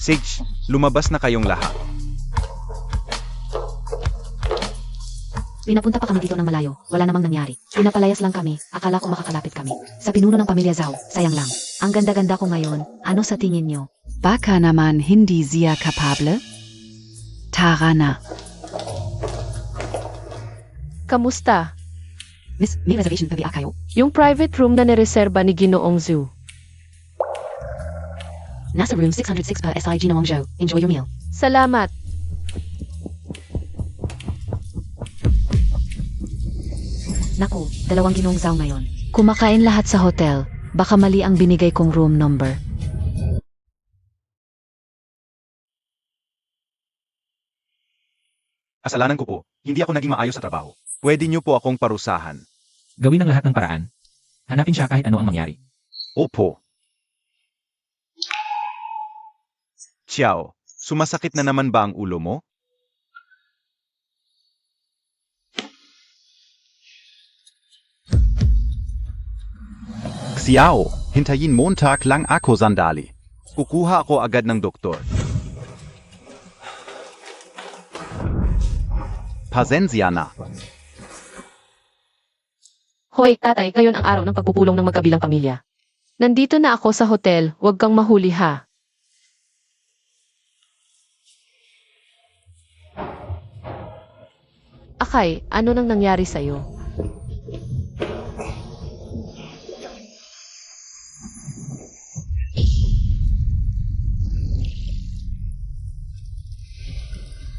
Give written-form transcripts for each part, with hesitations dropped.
Sage, lumabas na kayong lahat. Pinapunta pa kami dito ng malayo. Wala namang nangyari. Pinapalayas lang kami. Akala ko makakalapit kami. Sa pinuno ng pamilya Zhao, sayang lang. Ang ganda-ganda ko ngayon. Ano sa tingin nyo? Baka naman hindi siya kapable? Tara na. Kamusta? Miss, may reservation gabi kayo? Yung private room na nireserba ni Ginoong Zhu. Nasa room 606 pa SIG na Wangzhou. Enjoy your meal. Salamat. Naku, dalawang Ginoong Zhao ngayon. Kumakain lahat sa hotel. Baka mali ang binigay kong room number. Kasalanan ko po, hindi ako naging maayos sa trabaho. Pwede niyo po akong parusahan. Gawin ang lahat ng paraan. Hanapin siya kahit ano ang mangyari. Opo. Xiao, sumasakit na naman ba ang ulo mo? Xiao, hintayin Montag lang ako sandali. Kukuha ako agad ng doktor. Pasensya na. Hoy, tatay, ngayon ang araw ng pagpupulong ng magkabilang pamilya. Nandito na ako sa hotel, huwag kang mahuli ha. Akay, ano nang nangyari sa'yo?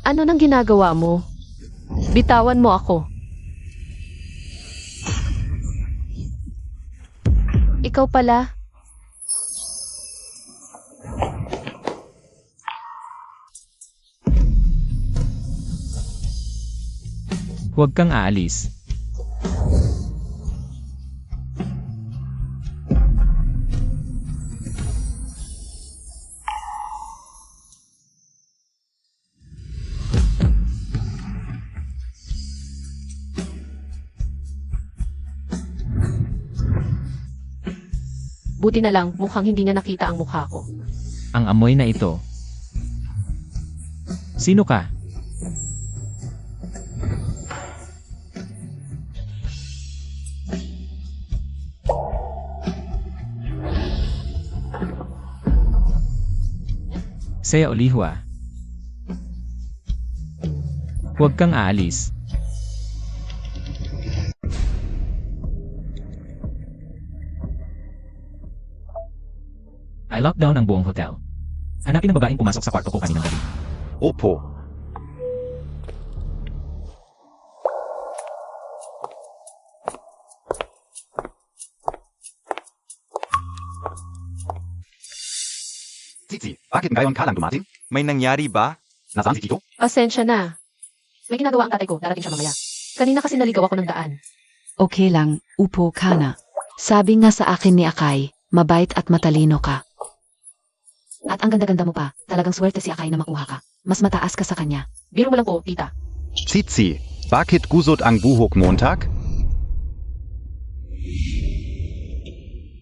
Ano nang ginagawa mo? Bitawan mo ako. Ikaw pala. Huwag kang aalis. Buti na lang, mukhang hindi niya nakita ang mukha ko. Ang amoy na ito. Sino ka? Saya Olihua. Huwag kang aalis. I locked down ang buong hotel. Hanapin ang babaeng pumasok sa kwarto ko kaninang gabi. Opo. Titi, bakit ngayon ka lang dumating? May nangyari ba? Nasaan si Tito? Pasensya na. May ginagawa ang tatay ko. Darating siya mamaya. Kanina kasi naligaw ako ng daan. Okay lang, upo ka na. Sabi nga sa akin ni Akay, mabait at matalino ka. At ang ganda-ganda mo pa. Talagang swerte si Akay na makuha ka. Mas mataas ka sa kanya. Biro mo lang po, tita. Tsitsi, bakit gusot ang buhok Montag?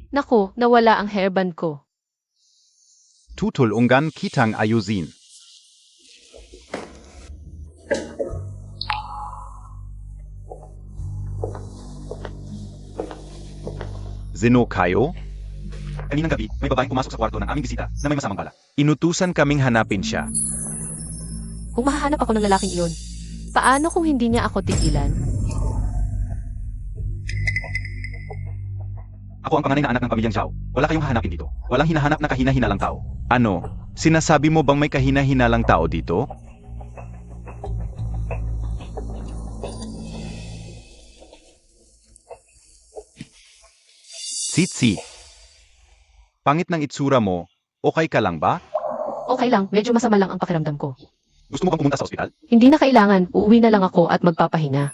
Naku, nawala ang hairband ko. Tutul ungan kitang ayusin. Sino kayo? Kaninang gabi, may babaeng pumasok sa kwarto ng aming bisita na may masamang bala. Inutusan kaming hanapin siya. Kung mahahanap ako ng lalaking iyon, paano kung hindi niya ako tigilan? Ako ang panganay na anak ng pamilyang Zhao. Wala kayong hahanapin dito. Walang hinahanap na kahina-hinalang tao. Ano? Sinasabi mo bang may kahina-hinalang tao dito? Tsitsi. Pangit ng itsura mo, okay ka lang ba? Okay lang, medyo masama lang ang pakiramdam ko. Gusto mo bang pumunta sa ospital? Hindi na kailangan, uuwi na lang ako at magpapahinga.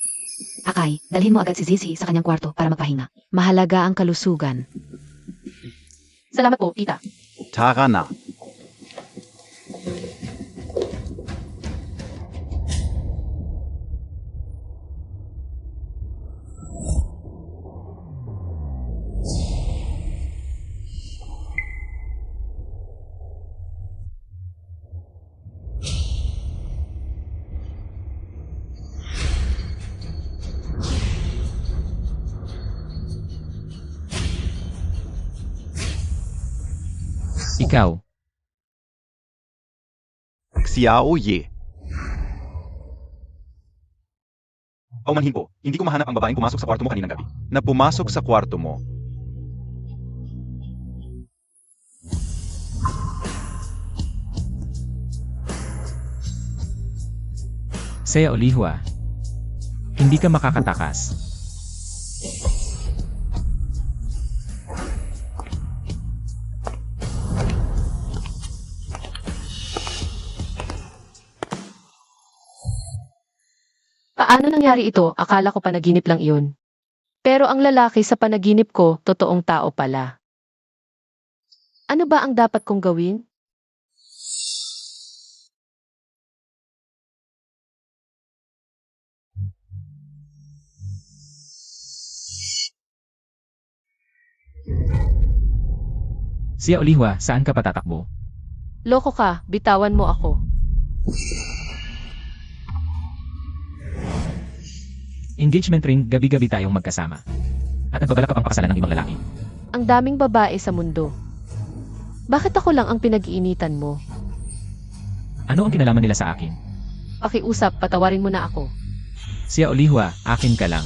Akay, dalhin mo agad si Zizi sa kanyang kwarto para magpahinga. Mahalaga ang kalusugan. Salamat po, tita. Tara na. Ikaw, Xiao Ye. Paumanhin po, hindi ko mahanap ang babaeng pumasok sa kwarto mo kaninang gabi. Na pumasok sa kwarto mo. Sea Olihua. Hindi ka makakatakas. Paano nangyari ito? Akala ko panaginip lang iyon. Pero ang lalaki sa panaginip ko, totoong tao pala. Ano ba ang dapat kong gawin? Sea Olihua, saan ka patatakbo? Loko ka, bitawan mo ako. Engagement ring, gabi-gabi tayong magkasama. At nagbabalak ka pang pakasalan ng ibang lalaki. Ang daming babae sa mundo. Bakit ako lang ang pinag-iinitan mo? Ano ang kinalaman nila sa akin? Pakiusap, patawarin mo na ako. Sea Olihua, akin ka lang.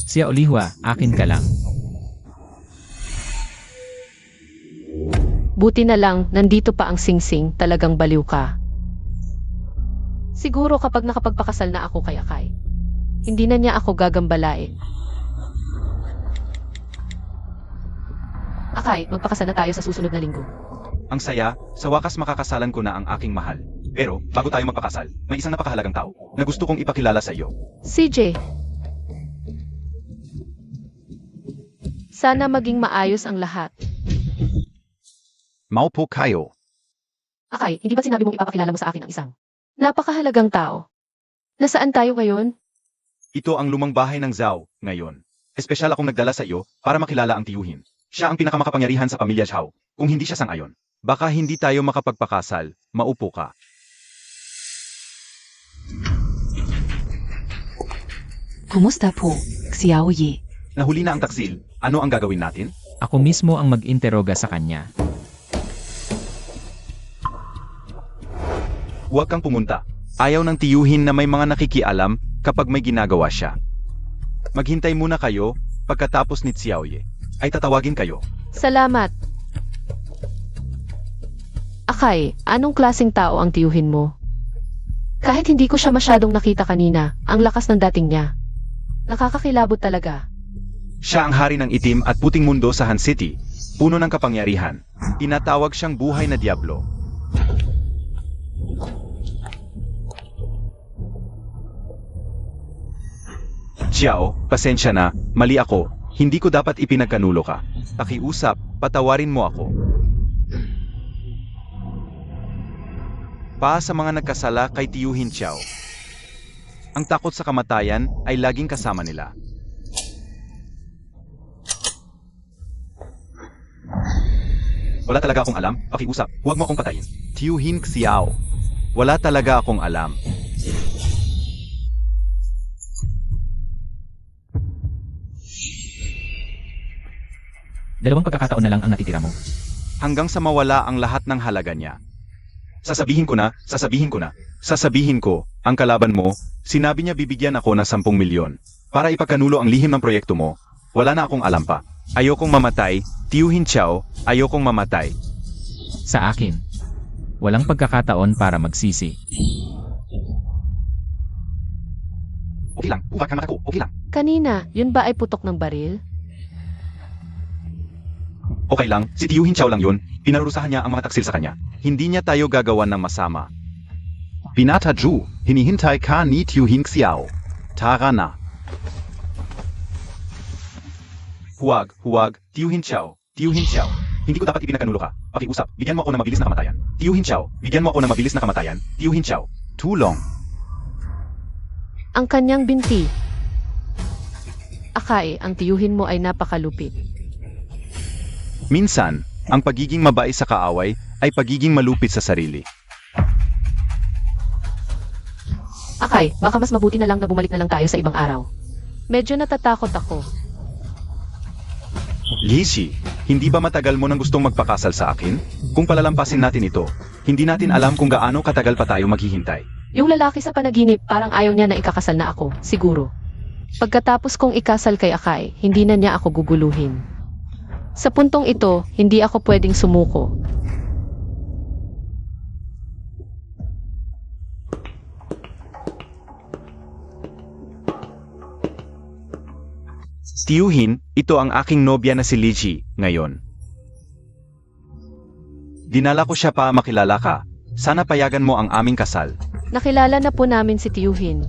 Sea Olihua, akin ka lang. Buti na lang, nandito pa ang singsing, talagang baliw ka. Siguro kapag nakapagpakasal na ako kay Akay, hindi na niya ako gagambalain. Akay, magpakasal na tayo sa susunod na linggo. Ang saya, sa wakas makakasalan ko na ang aking mahal. Pero, bago tayo magpakasal, may isang napakahalagang tao na gusto kong ipakilala sa iyo. CJ. Sana maging maayos ang lahat. Maupo kayo. Akay, hindi ba sinabi mong ipapakilala mo sa akin ang isang napakahalagang tao? Nasaan tayo ngayon? Ito ang lumang bahay ng Zhao, ngayon. Espesyal akong nagdala sa iyo para makilala ang tiyuhin. Siya ang pinakamakapangyarihan sa pamilya Zhao. Kung hindi siya sang-ayon, Baka hindi tayo makapagpakasal. Maupo ka. Kumusta po, Xiao Ye? nahuli na ang taksil. Ano ang gagawin natin? Ako mismo ang mag-interoga sa kanya. Huwag kang pumunta. Ayaw ng tiyuhin na may mga nakikialam kapag may ginagawa siya. Maghintay muna kayo, pagkatapos ni Xiaoye Ay tatawagin kayo. Salamat. Akay, anong klaseng tao ang tiyuhin mo? Kahit hindi ko siya masyadong nakita kanina, ang lakas ng dating niya. Nakakakilabot talaga. Siya ang hari ng itim at puting mundo sa Han City, puno ng kapangyarihan. Tinatawag siyang buhay na diablo. Xiao, pasensya na, mali ako. Hindi ko dapat ipinagkanulo ka. Pakiusap, patawarin mo ako. Pa sa mga nagkasala kay tiyuhin Xiao. Ang takot sa kamatayan ay laging kasama nila. Wala talaga akong alam. Pakiusap. Huwag mo akong patayin. Tiyuhin Xiao. Wala talaga akong alam. Dalawang pagkakataon na lang ang natitira mo. Hanggang sa mawala ang lahat ng halaga niya. Sasabihin ko na, sasabihin ko na. Sasabihin ko, ang kalaban mo, sinabi niya bibigyan ako ng 10 milyon. Para ipagkanulo ang lihim ng proyekto mo, wala na akong alam pa. Ayokong mamatay, tiyuhin Xiao, ayokong mamatay. Sa akin. Walang pagkakataon para magsisi. Okay lang, huwag kang matako. Okay lang. Kanina, yun ba ay putok ng baril? Okay lang, si tiyuhin Xiao lang yun. Pinarusahan niya ang mga taksil sa kanya. Hindi niya tayo gagawan ng masama. Binata Ju, hinihintay ka ni Tiyuhin Xiao. Tara na. Huwag, tiyuhin Xiao, tiyuhin Xiao. Hindi ko dapat ipinagkanulo ka. Pakiusap, bigyan mo ako ng mabilis na kamatayan. Tiyuhin Xiao, bigyan mo ako ng mabilis na kamatayan. Tiyuhin Xiao. Tulong. Ang kanyang binti. Akay, ang tiyuhin mo ay napakalupit. Minsan, ang pagiging mabait sa kaaway ay pagiging malupit sa sarili. Akay, baka mas mabuti na lang na bumalik na lang tayo sa ibang araw. Medyo natatakot ako. Lishi, hindi ba matagal mo nang gustong magpakasal sa akin? Kung palalampasin natin ito, hindi natin alam kung gaano katagal pa tayo maghihintay. Yung lalaki sa panaginip, parang ayaw niya na ikakasal na ako, siguro. Pagkatapos kong ikasal kay Akay, hindi na niya ako guguluhin. Sa puntong ito, hindi ako pwedeng sumuko. Tiyuhin, ito ang aking nobya na si Lishi, ngayon. Dinala ko siya pa makilala ka. Sana payagan mo ang aming kasal. Nakilala na po namin si Tiyuhin.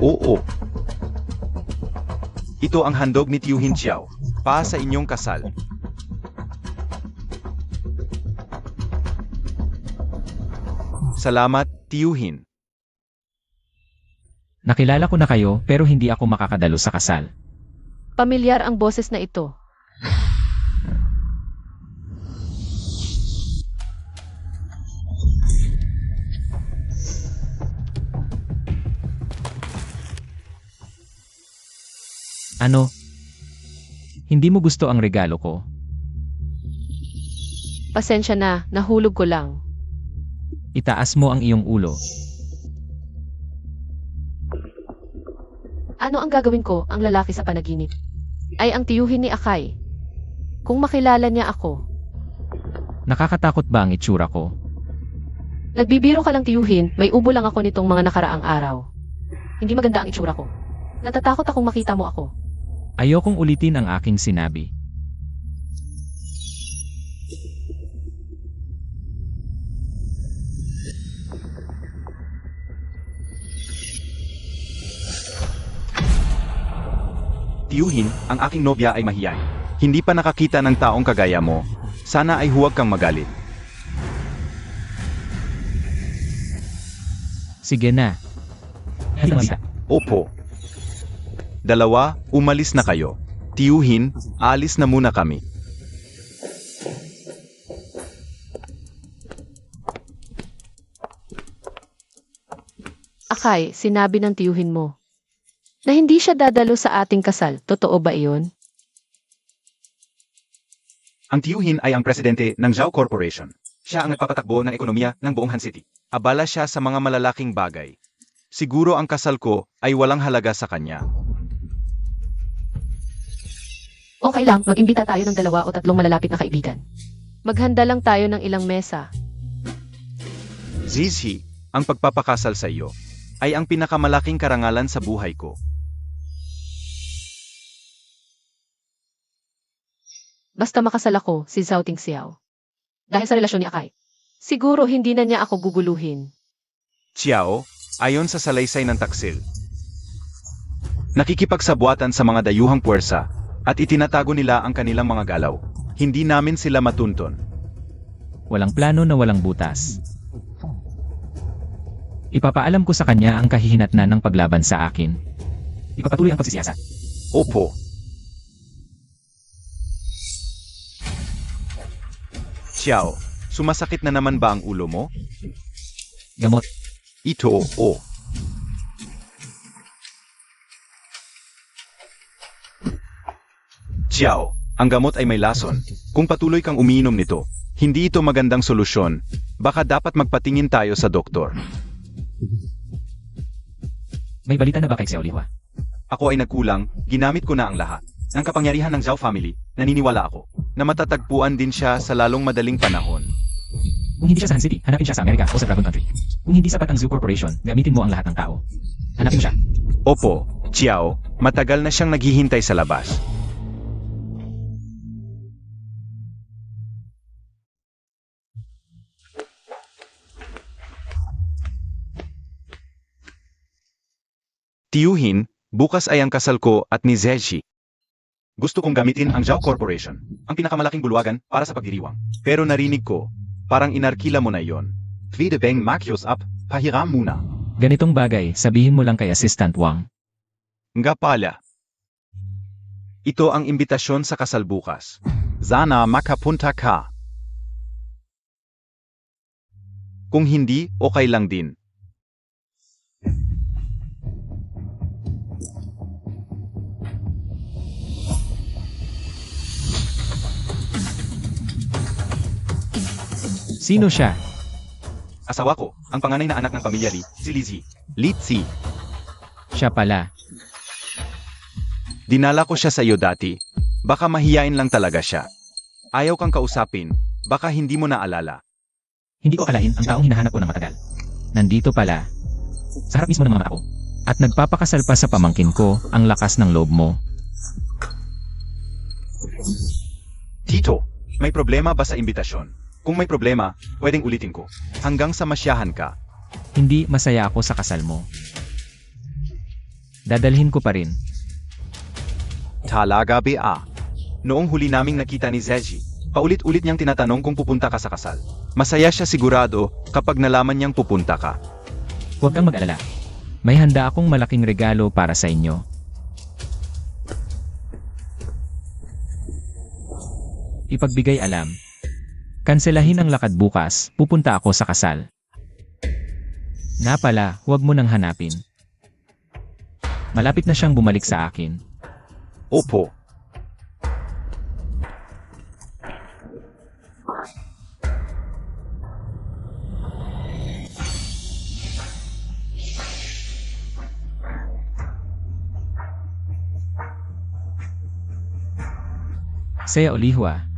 Oo. Ito ang handog ni Tiyuhin Xiao. Pa sa inyong kasal. Salamat, Tiyuhin. Nakilala ko na kayo pero hindi ako makakadalo sa kasal. Pamilyar ang boses na ito. Ano? Hindi mo gusto ang regalo ko? Pasensya na, nahulog ko lang. Itaas mo ang iyong ulo. Ano ang gagawin ko, ang lalaki sa panaginip? Ay ang Tiyuhin ni Akay. Kung makilala niya ako. Nakakatakot ba ang itsura ko? Nagbibiro ka lang Tiyuhin, may ubo lang ako nitong mga nakaraang araw. Hindi maganda ang itsura ko. Natatakot akong makita mo ako. Ayokong ulitin ang aking sinabi. Tiyuhin, ang aking nobya ay mahiyain. Hindi pa nakakita ng taong kagaya mo. Sana ay huwag kang magalit. Sige na. Hindi mamita. Opo. Dalawa, umalis na kayo. Tiyuhin, alis na muna kami. Akay, sinabi ng Tiyuhin mo. Na hindi siya dadalo sa ating kasal, totoo ba iyon? Ang Tiyuhin ay ang presidente ng Zhao Corporation. Siya ang nagpapatakbo ng ekonomiya ng buong Han City. Abala siya sa mga malalaking bagay. Siguro ang kasal ko ay walang halaga sa kanya. Okay lang, mag-imbita tayo ng 2 o 3 malalapit na kaibigan. Maghanda lang tayo ng ilang mesa. Zizi, ang pagpapakasal sa iyo ay ang pinakamalaking karangalan sa buhay ko. Basta makasal ako, si Zhao Tingxiao. Dahil sa relasyon ni Akay. Siguro hindi na niya ako guguluhin. Xiao, ayon sa salaysay ng taksil. Nakikipagsabuatan sa mga dayuhang puwersa at itinatago nila ang kanilang mga galaw. Hindi namin sila matunton. Walang plano na walang butas. Ipapaalam ko sa kanya ang kahihinatnan ng paglaban sa akin. Ipapatuloy ang pagsisiyasat. Opo. Xiao, sumasakit na naman ba ang ulo mo? Gamot. Ito, o. Xiao, ang gamot ay may lason. Kung patuloy kang umiinom nito, hindi ito magandang solusyon. Baka dapat magpatingin tayo sa doktor. May balita na ba kay Xiao Lihua? Ako ay nagkulang, ginamit ko na ang lahat. Ng kapangyarihan ng Zhao family, naniniwala ako, na matatagpuan din siya sa lalong madaling panahon. Kung hindi siya sa Han City, hanapin siya sa Amerika o sa Dragon Country. Kung hindi sapat ang Zhao Corporation, gamitin mo ang lahat ng tao. Hanapin mo siya. Opo, Xiao, matagal na siyang naghihintay sa labas. Tiyuhin, bukas ay ang kasal ko at ni Zeshi. Gusto kong gamitin ang Zhao Corporation, ang pinakamalaking bulwagan para sa pagdiriwang. Pero narinig ko, parang inarkila mo na yon. Pwede bang makios up, pahiram muna. Ganitong bagay, sabihin mo lang kay Assistant Wang. Nga pala. Ito ang imbitasyon sa kasal bukas. Sana makapunta ka. Kung hindi, okay lang din. Sino siya? Asawa ko, ang panganay na anak ng pamilya Lee, si Lizzie. Litsi, Siya pala. dinala ko siya sa iyo dati. Baka mahiyain lang talaga siya. Ayaw kang kausapin, baka hindi mo naalala. Hindi ko akalain ang taong hinahanap ko ng matagal. Nandito pala. Sa harap mismo ng mga mata ko. At nagpapakasal pa sa pamangkin ko, ang lakas ng loob mo. Tito, may problema ba sa imbitasyon? Kung may problema, pwedeng ulitin ko. Hanggang sa masyahan ka. Hindi masaya ako sa kasal mo. Dadalhin ko pa rin. Talaga ba? Noong huli naming nakita ni Zeji, paulit-ulit niyang tinatanong kung pupunta ka sa kasal. Masaya siya sigurado kapag nalaman niyang pupunta ka. Huwag kang mag-alala. May handa akong malaking regalo para sa inyo. Ipagbigay alam. Kanselahin ang lakad bukas, pupunta ako sa kasal. Nga pala, huwag mo nang hanapin. Malapit na siyang bumalik sa akin. Opo. Saya Olihua.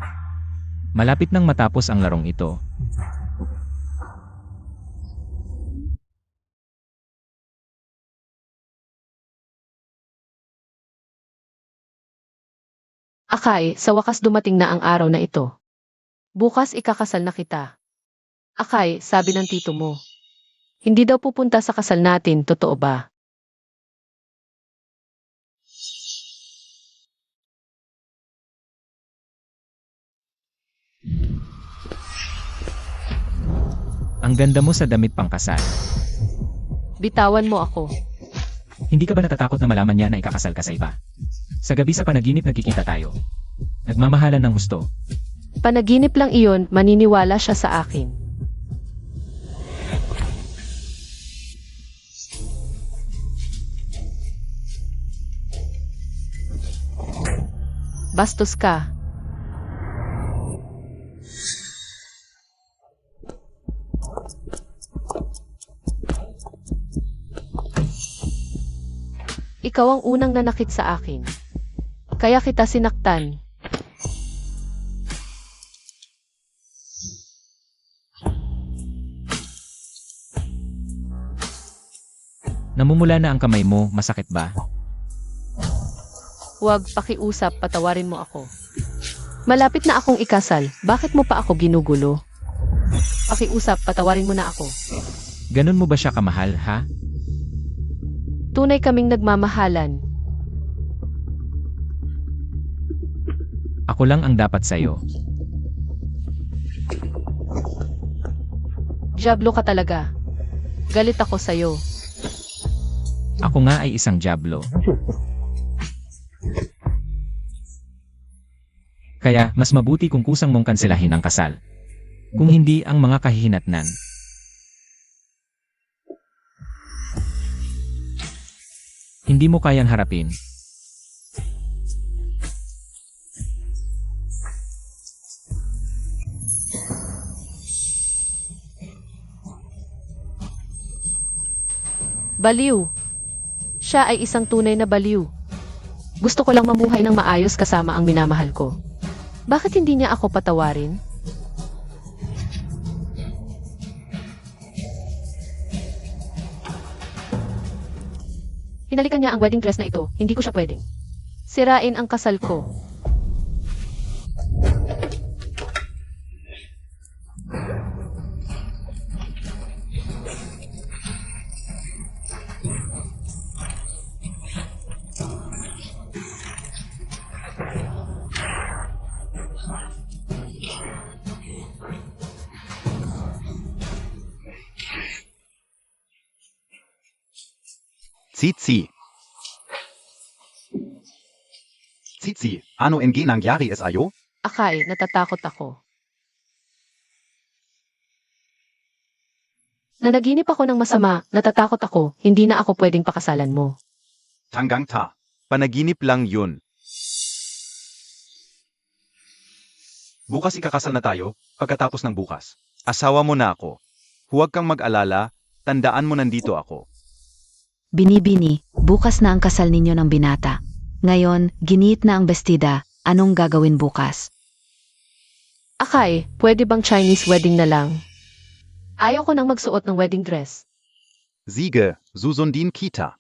Malapit nang matapos ang larong ito. Akay, sa wakas dumating na ang araw na ito. Bukas ikakasal na kita. Akay, sabi ng tito mo. Hindi daw pupunta sa kasal natin, totoo ba? Ang ganda mo sa damit pangkasal. Bitawan mo ako. Hindi ka ba natatakot na malaman niya na ikakasal ka sa iba? Sa gabi sa panaginip nagkikita tayo. Nagmamahalan ng gusto. Panaginip lang iyon, maniniwala siya sa akin. Bastos ka. Ikaw ang unang nanakit sa akin. Kaya kita sinaktan. Namumula na ang kamay mo, masakit ba? Huwag pakiusap, patawarin mo ako. Malapit na akong ikasal, bakit mo pa ako ginugulo? Pakiusap, patawarin mo na ako. Ganun mo ba siya kamahal, ha? Tunay kaming nagmamahalan. Ako lang ang dapat sa'yo. Diablo ka talaga. Galit ako sa'yo. Ako nga ay isang diablo. Kaya, mas mabuti kung kusang mong kanselahin ang kasal. Kung hindi ang mga kahihinatnan. Hindi mo kayang harapin. Baliw. Siya ay isang tunay na baliw. Gusto ko lang mamuhay ng maayos kasama ang minamahal ko. Bakit hindi niya ako patawarin? Hinalikan niya ang wedding dress na ito. Hindi ko siya pwedeng sirain ang kasal ko. Tsitsi. Tsitsi, ano ang nangyari sa'yo? Akay, natatakot ako. Nanaginip ako ng masama, natatakot ako, hindi na ako pwedeng pakasalan mo. Hanggang ta. Panaginip lang yun. Bukas ikakasal na tayo, pagkatapos ng bukas. Asawa mo na ako. Huwag kang mag-alala, tandaan mo nandito ako. Binibini, bukas na ang kasal ninyo ng binata. Ngayon, giniit na ang bestida, anong gagawin bukas? Akay, pwede bang Chinese wedding na lang? Ayaw ko nang magsuot ng wedding dress. Siege, Susundin Kita.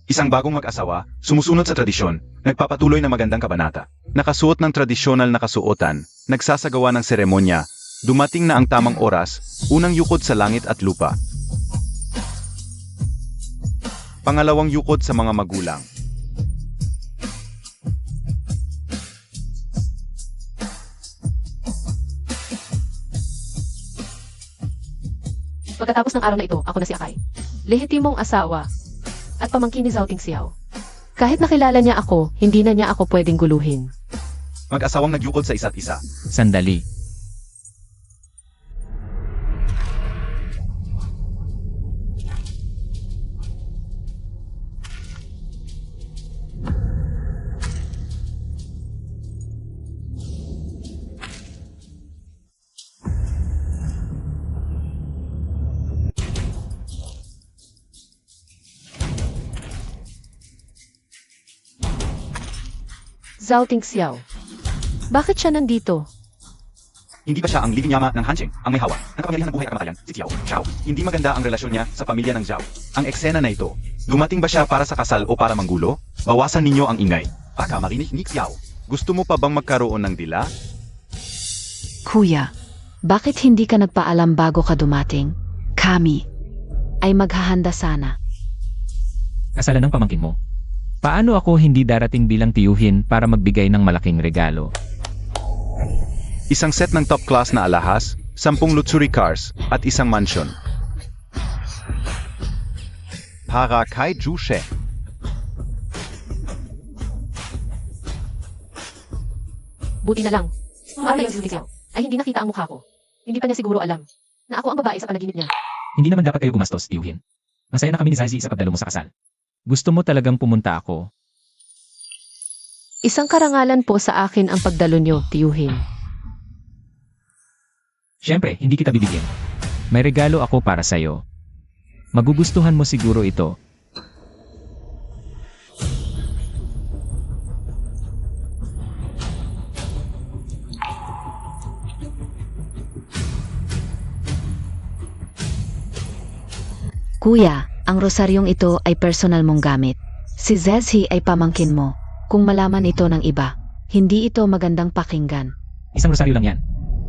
Isang bagong mag-asawa, sumusunod sa tradisyon, nagpapatuloy ng magandang kabanata. Nakasuot ng tradisyonal na kasuotan, nagsasagawa ng seremonya, dumating na ang tamang oras, unang yukod sa langit at lupa. Pangalawang yukod sa mga magulang. Pagkatapos ng araw na ito, ako na si Akay. Lehitimong asawa at pamangkin ni Zhao Tingxiao. Kahit nakilala niya ako, hindi na niya ako pwedeng guluhin. Mag-asawang nagyukod sa isa't isa. Sandali. Zhao Tingxiao. Bakit siya nandito? Hindi ba siya ang living yama ng Hancheng, ang may hawak ng kapangyarihan ng buhay at kamatayan, si Xiao? Xiao. Hindi maganda ang relasyon niya sa pamilya ng Zhao. Ang eksena na ito, dumating ba siya para sa kasal o para manggulo? Bawasan ninyo ang ingay. Baka marinig ni Xiao. Gusto mo pa bang magkaroon ng dila? Kuya, bakit hindi ka nagpaalam bago ka dumating? Kami ay maghahanda sana. Kasalan ng pamangkin mo. Paano ako hindi darating bilang tiyuhin para magbigay ng malaking regalo? Isang set ng top class na alahas, 10 luxury cars, at isang mansion. Para Kai Jushe. Buti na lang. Para yung si Tingxiao ay hindi nakita ang mukha ko. Hindi pa niya siguro alam na ako ang babae sa panaginip niya. Hindi naman dapat kayo gumastos, tiyuhin. Masaya na kami ni Zazie sa pagdalo mo sa kasal. Gusto mo talagang pumunta ako? Isang karangalan po sa akin ang pagdalo niyo, tiyuhin. Siyempre, hindi kita bibigyan. May regalo ako para sa'yo. Magugustuhan mo siguro ito. Kuya, ang rosaryong ito ay personal mong gamit. Si Zezhi ay pamangkin mo. Kung malaman ito ng iba, hindi ito magandang pakinggan. Isang rosaryo lang yan.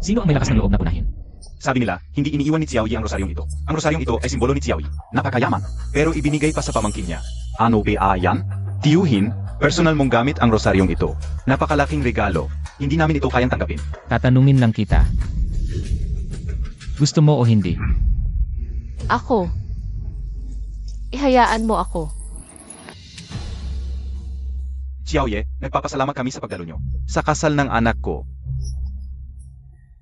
Sino ang may lakas ng loob na punahin? Sabi nila, hindi iniiwan ni Xiaoyi ang rosaryong ito. Ang rosaryong ito ay simbolo ni Xiaoyi. Napakayaman. Pero ibinigay pa sa pamangkin niya. Ano ba yan? Tiyuhin, personal mong gamit ang rosaryong ito. Napakalaking regalo. Hindi namin ito kayang tanggapin. Tatanungin lang kita. Gusto mo o hindi? Ako. Ihayaan mo ako. Xiaoye, nagpapasalamat kami sa pagdalo niyo. Sa kasal ng anak ko.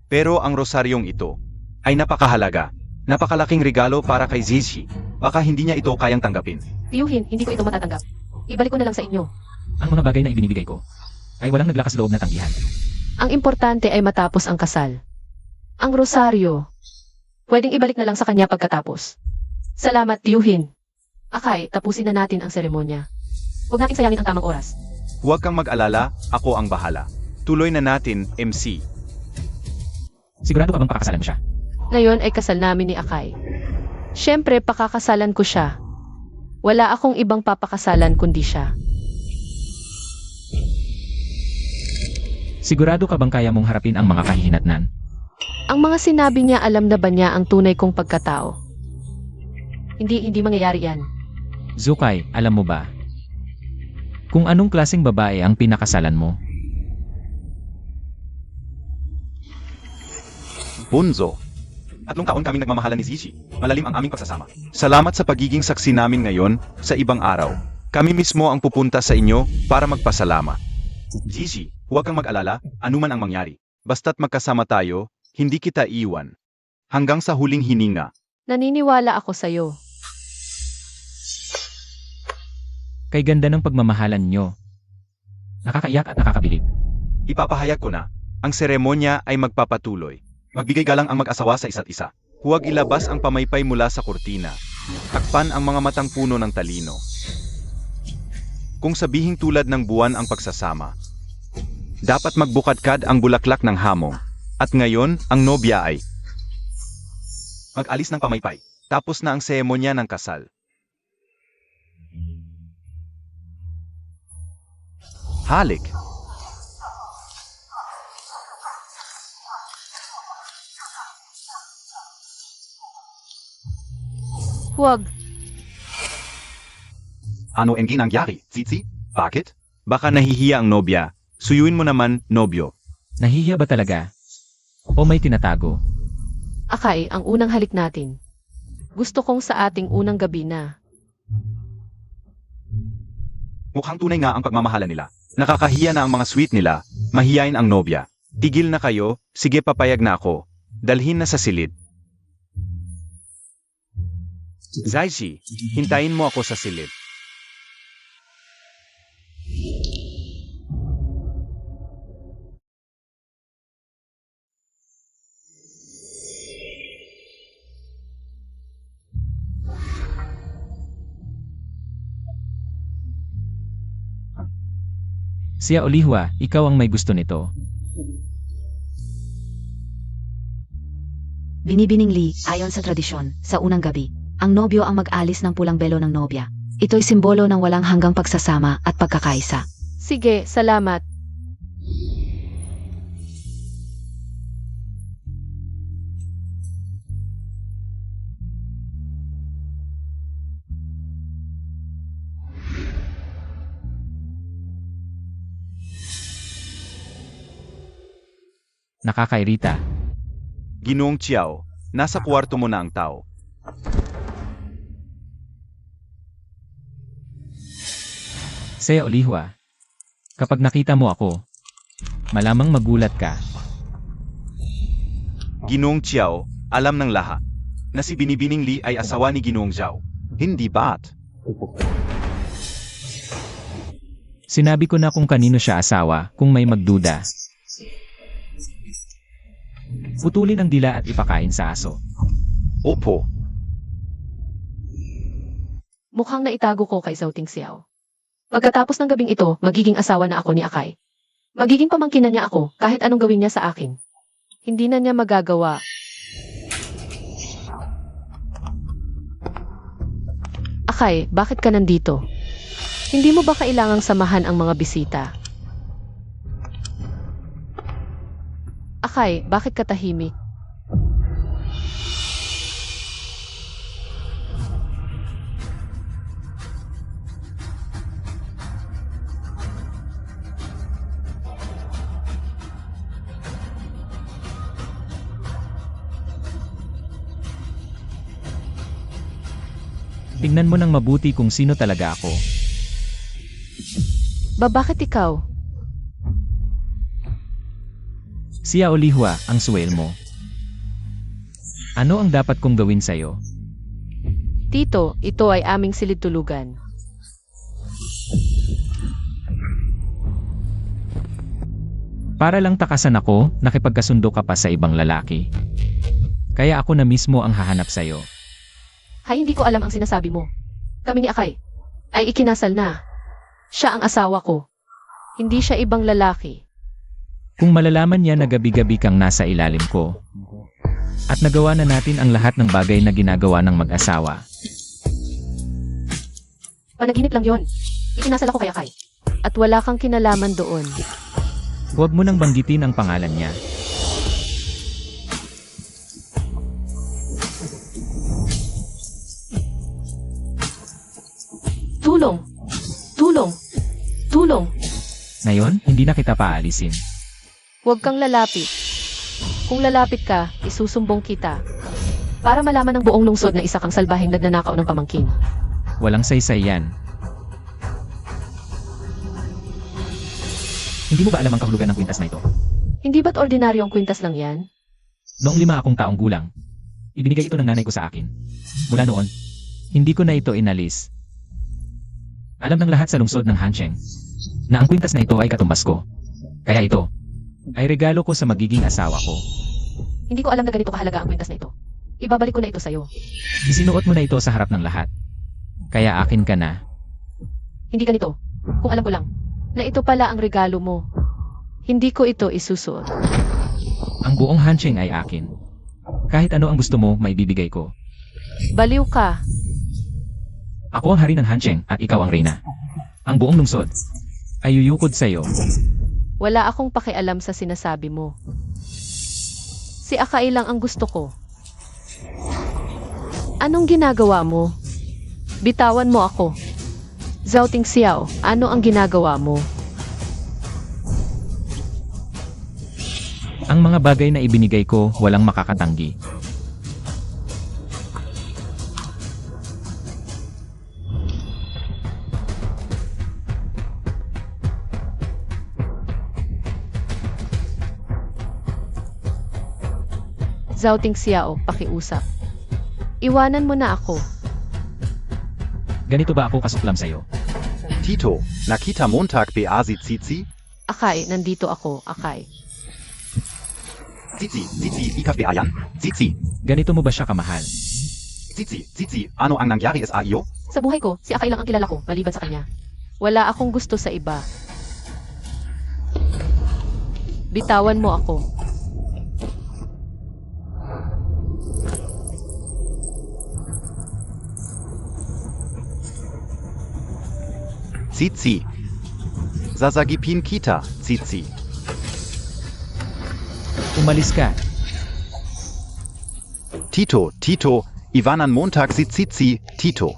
Pero ang rosaryong ito ay napakahalaga. Napakalaking regalo para kay Zizi. Baka hindi niya ito kayang tanggapin. Tiyuhin, hindi ko ito matatanggap. Ibalik ko na lang sa inyo. Ang mga bagay na ibinibigay ko ay walang naglakas loob na tanggihan. Ang importante ay matapos ang kasal. Ang rosaryo, pwedeng ibalik na lang sa kanya pagkatapos. Salamat, tiyuhin. Akay, tapusin na natin ang seremonya. Huwag nating sayangin ang tamang oras. Huwag kang mag-alala, ako ang bahala. Tuloy na natin, MC. Sigurado ka bang pakakasalan mo siya? Ngayon ay kasal namin ni Akay. Siyempre, pakakasalan ko siya. Wala akong ibang papakasalan kundi siya. Sigurado ka bang kaya mong harapin ang mga kahihinatnan? Ang mga sinabi niya, alam na ba niya ang tunay kong pagkatao? Hindi mangyayari yan. Zukay, alam mo ba? Kung anong klaseng babae ang pinakasalan mo? Bunso. 3 taon kaming nagmamahalan ni Zizi. Malalim ang aming pagsasama. Salamat sa pagiging saksi namin ngayon sa ibang araw. Kami mismo ang pupunta sa inyo para magpasalamat. Zizi, huwag kang mag-alala, anuman ang mangyari. Basta't magkasama tayo, hindi kita iwan. Hanggang sa huling hininga. Naniniwala ako sa'yo. Kay ganda ng pagmamahalan nyo. Nakakaiyak at nakakabilib. Ipapahayag ko na, Ang seremonya ay magpapatuloy. magbigay galang ang mag-asawa sa isa't isa. Huwag ilabas ang pamaypay mula sa kurtina. Takpan ang mga matang puno ng talino. Kung sabihing tulad ng buwan ang pagsasama. Dapat magbukadkad ang bulaklak ng hamong. At ngayon, ang nobya ay Mag-alis ng pamaypay. tapos na ang seremonya ng kasal. Halik. Huwag. Ano ang ginangyari, Zizi? Bakit? Baka nahihiya ang nobya. Suyuin mo naman, nobyo. Nahihiya ba talaga? O may tinatago? Akay, ang unang halik natin. Gusto kong sa ating unang gabi na. Mukhang tunay nga ang pagmamahalan nila. Nakakahiya na ang mga sweet nila. Mahiyain ang nobya. Tigil na kayo, sige papayag na ako. Dalhin na sa silid. Zaishi, hintayin mo ako sa silid. Siya Olihwa, ikaw ang may gusto nito. Binibining Lee, ayon sa tradisyon, sa unang gabi, ang nobyo ang mag-alis ng pulang belo ng nobya. Ito'y simbolo ng walang hanggang pagsasama at pagkakaisa. Sige, salamat. Nakakairita. Ginoong Chiao, nasa kwarto mo na ang tao. Siya Olihwa, kapag nakita mo ako, malamang magulat ka. Ginoong Chiao, alam ng lahat na si Binibining Lee ay asawa ni Ginoong Zhao. Hindi ba't? Sinabi ko na kung kanino siya asawa, kung may magduda. Putulin ang dila at ipakain sa aso. Opo. Mukhang naitago ko kay Zhao Tingxiao. Pagkatapos ng gabing ito, magiging asawa na ako ni Akay. Magiging pamangkin na niya ako kahit anong gawin niya sa akin. Hindi na niya magagawa. Akay, bakit ka nandito? Hindi mo ba kailangang samahan ang mga bisita? Akay, bakit ka tahimik? Tingnan mo ng mabuti kung sino talaga ako. Bakit ikaw? Siya Olihwa, ang suwel mo. Ano ang dapat kong gawin sa'yo? Tito, ito ay aming silid-tulugan. Para lang takasan ako, nakipagkasundo ka pa sa ibang lalaki. Kaya ako na mismo ang hahanap sa'yo. Hay, hindi ko alam ang sinasabi mo. Kami ni Akay ay ikinasal na. Siya ang asawa ko. Hindi siya ibang lalaki. Kung malalaman niya na gabi-gabi kang nasa ilalim ko, at nagawa na natin ang lahat ng bagay na ginagawa ng mag-asawa, Panaginip lang yon. Ikinasal ako kay Akay. At wala kang kinalaman doon. huwag mo nang banggitin ang pangalan niya. Tulong! Tulong! Tulong! Ngayon, hindi na kita paalisin. Huwag kang lalapit. Kung lalapit ka, isusumbong kita. Para malaman ng buong lungsod na isa kang salbahing nagnanakaw ng pamangkin. Walang saysay yan. Hindi mo ba alam ang kahulugan ng kwintas na ito? Hindi ba't ordinaryong kwintas lang yan? Noong 5 akong taong gulang, ibinigay ito ng nanay ko sa akin. Mula noon, hindi ko na ito inalis. Alam ng lahat sa lungsod ng Hansheng na ang kwintas na ito ay katumbas ko. Kaya ito ay regalo ko sa magiging asawa ko. Hindi ko alam na ganito kahalaga ang kwintas na ito. Ibabalik ko na ito sa'yo. Isinuot mo na ito sa harap ng lahat. Kaya akin ka na. Hindi ganito. Kung alam ko lang, na ito pala ang regalo mo. Hindi ko ito isusuot. Ang buong Hansheng ay akin. Kahit ano ang gusto mo, maibibigay ko. Baliw ka. Ako ang hari ng Hansheng at ikaw ang reyna. Ang buong lungsod ay yuyukod sa'yo. Wala akong pakialam sa sinasabi mo. Si Akai lang ang gusto ko. Anong ginagawa mo? Bitawan mo ako. Zhao Tingxiao, ano ang ginagawa mo? Ang mga bagay na ibinigay ko, walang makakatanggi. Zhao Tingxiao, pakiusap. Iwanan mo na ako. Ganito ba ako kasuklam sa'yo? Tito, nakita Montag ba si Zizi? Akai, nandito ako, Akai. Zizi, ikaw ba yan? Zizi, Ganito mo ba siya kamahal? Zizi, ano ang nangyari sa iyo? Sa buhay ko, si Akai lang ang kilala ko, maliban sa kanya. Wala akong gusto sa iba. Bitawan mo ako. Zizi. Sasagipin kita, Zizi. Umalis ka. Tito, Iwanan Montag si Zizi, Tito.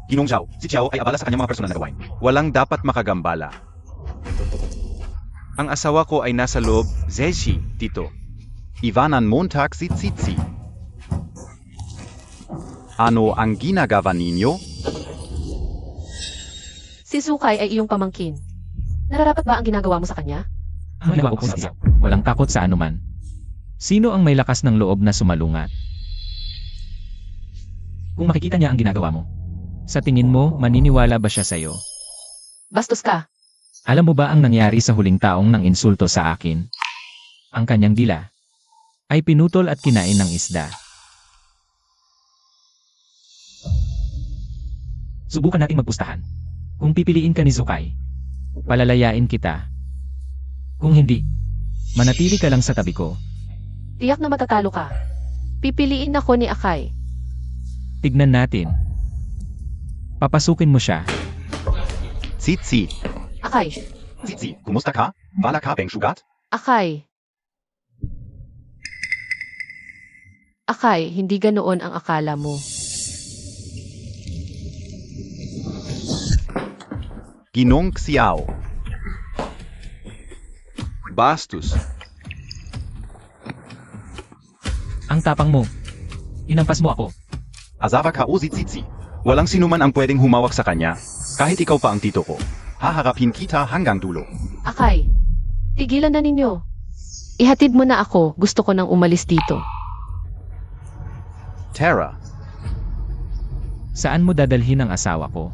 Ginong Zhao, si Xiao ay abala sa kanyang mga personal na gawain. Walang dapat makagambala. Ang asawa ko ay nasa loob, Zeshi, Tito. Iwanan Montag si Zizi. Ano ang ginagawa ninyo? Si Sukay ay iyong pamangkin. Nararapat ba ang ginagawa mo sa kanya? Ang nagawa ko sa iyo, walang takot sa anuman. Sino ang may lakas ng loob na sumalungat? Kung makikita niya ang ginagawa mo, sa tingin mo, maniniwala ba siya sa'yo? Bastos ka. Alam mo ba ang nangyari sa huling taong nang insulto sa akin? Ang kanyang dila ay pinutol at kinain ng isda. Subukan nating magpustahan. Kung pipiliin ka ni Sukay, palalayain kita. Kung hindi, manatili ka lang sa tabi ko. Tiyak na matatalo ka. Pipiliin ako ni Akai. Tignan natin. Papasukin mo siya. Zizi. Akai. Zizi, kumusta ka? Wala ka bang sugat? Akai. Akai, hindi ganoon ang akala mo. Ginong Xiao. Bastos. Ang tapang mo. Inampas mo ako. Azawa ka o Zizi. Walang sinuman ang pwedeng humawak sa kanya, kahit ikaw pa ang tito ko. Haharapin kita hanggang dulo. Akai, tigilan na ninyo. Ihatid mo na ako. Gusto ko nang umalis dito. Tara. Saan mo dadalhin ang asawa ko?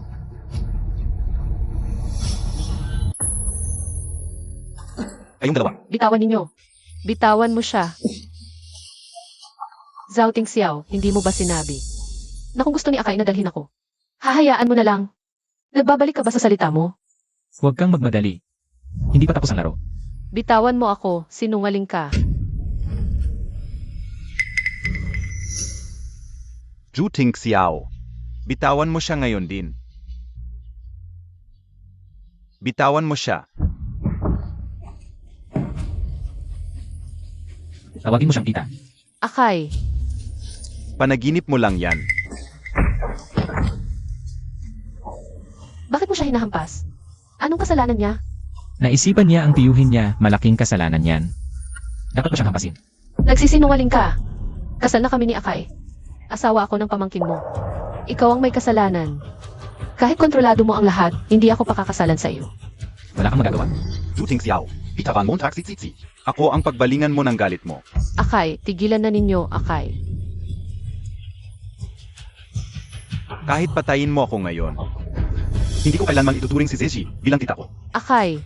Kayong dalawa. Bitawan ninyo. Bitawan mo siya. Zhao Tingxiao, hindi mo ba sinabi na kung gusto ni Akai na dalhin ako? Hahayaan mo na lang. Nagbabalik ka ba sa salita mo? Huwag kang magmadali. Hindi pa tapos ang laro. Bitawan mo ako, sinungaling ka. Juting Xiao. Bitawan mo siya ngayon din. Bitawan mo siya. Tawagin mo siyang tita. Akai, Panaginip mo lang yan. bakit mo siya hinahampas? Anong kasalanan niya? Naisipan niya ang tiyuhin niya, malaking kasalanan yan. Dapat ba siyang hampasin? Nagsisinungaling ka. Kasal na kami ni Akay. Asawa ako ng pamangkin mo. Ikaw ang may kasalanan. Kahit kontrolado mo ang lahat, hindi ako pakakasalan sa iyo. Wala kang magagawa? Du Ting Xiao. Peter Van Montag Sitsi. Ako ang pagbalingan mo ng galit mo. Akay, tigilan na ninyo, Akay. Kahit patayin mo ako ngayon. Hindi ko kailanman ituturing si Zeji bilang tita ko. Akay.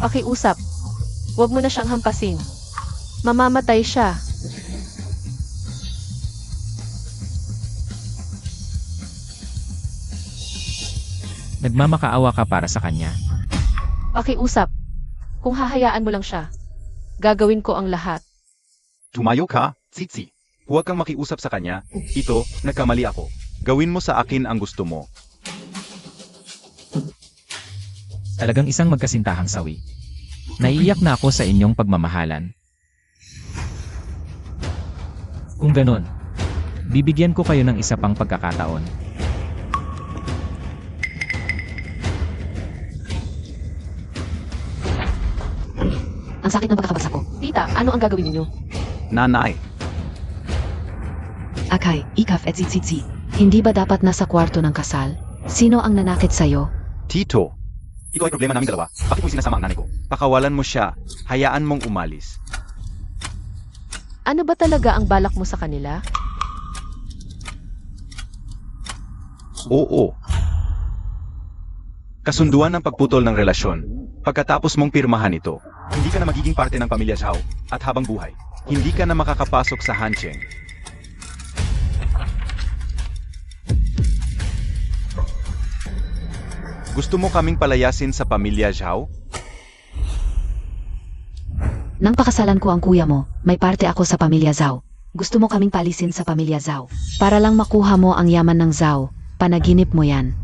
Pakiusap. Huwag mo na siyang hampasin. Mamamatay siya. Nagmamakaawa ka para sa kanya. Pakiusap. Kung hahayaan mo lang siya, gagawin ko ang lahat. Tumayo ka, Sitsi. Huwag kang makiusap sa kanya. Ito, nagkamali ako. Gawin mo sa akin ang gusto mo. Talagang isang magkasintahang sawi. Naiiyak na ako sa inyong pagmamahalan. Kung ganon, bibigyan ko kayo ng isa pang pagkakataon. Ang sakit ng pagkakabasa ko. Tita, ano ang gagawin ninyo? Nanay, Akay, ikaf et zitsitsi. Hindi ba dapat nasa kwarto ng kasal? Sino ang nanakit sa'yo? Tito, Ito ay problema naming dalawa. Bakit mo sinasama ang nanay ko? pakawalan mo siya. Hayaan mong umalis. Ano ba talaga ang balak mo sa kanila? Oo. Kasunduan ng pagputol ng relasyon. Pagkatapos mong pirmahan ito, Hindi ka na magiging parte ng pamilya Zhao at habang buhay. hindi ka na makakapasok sa Hancheng. Gusto mo kaming palayasin sa pamilya Zhao? Nang pakasalan ko ang kuya mo, may parte ako sa pamilya Zhao. Gusto mo kaming palisin sa pamilya Zhao. Para lang makuha mo ang yaman ng Zhao, panaginip mo yan.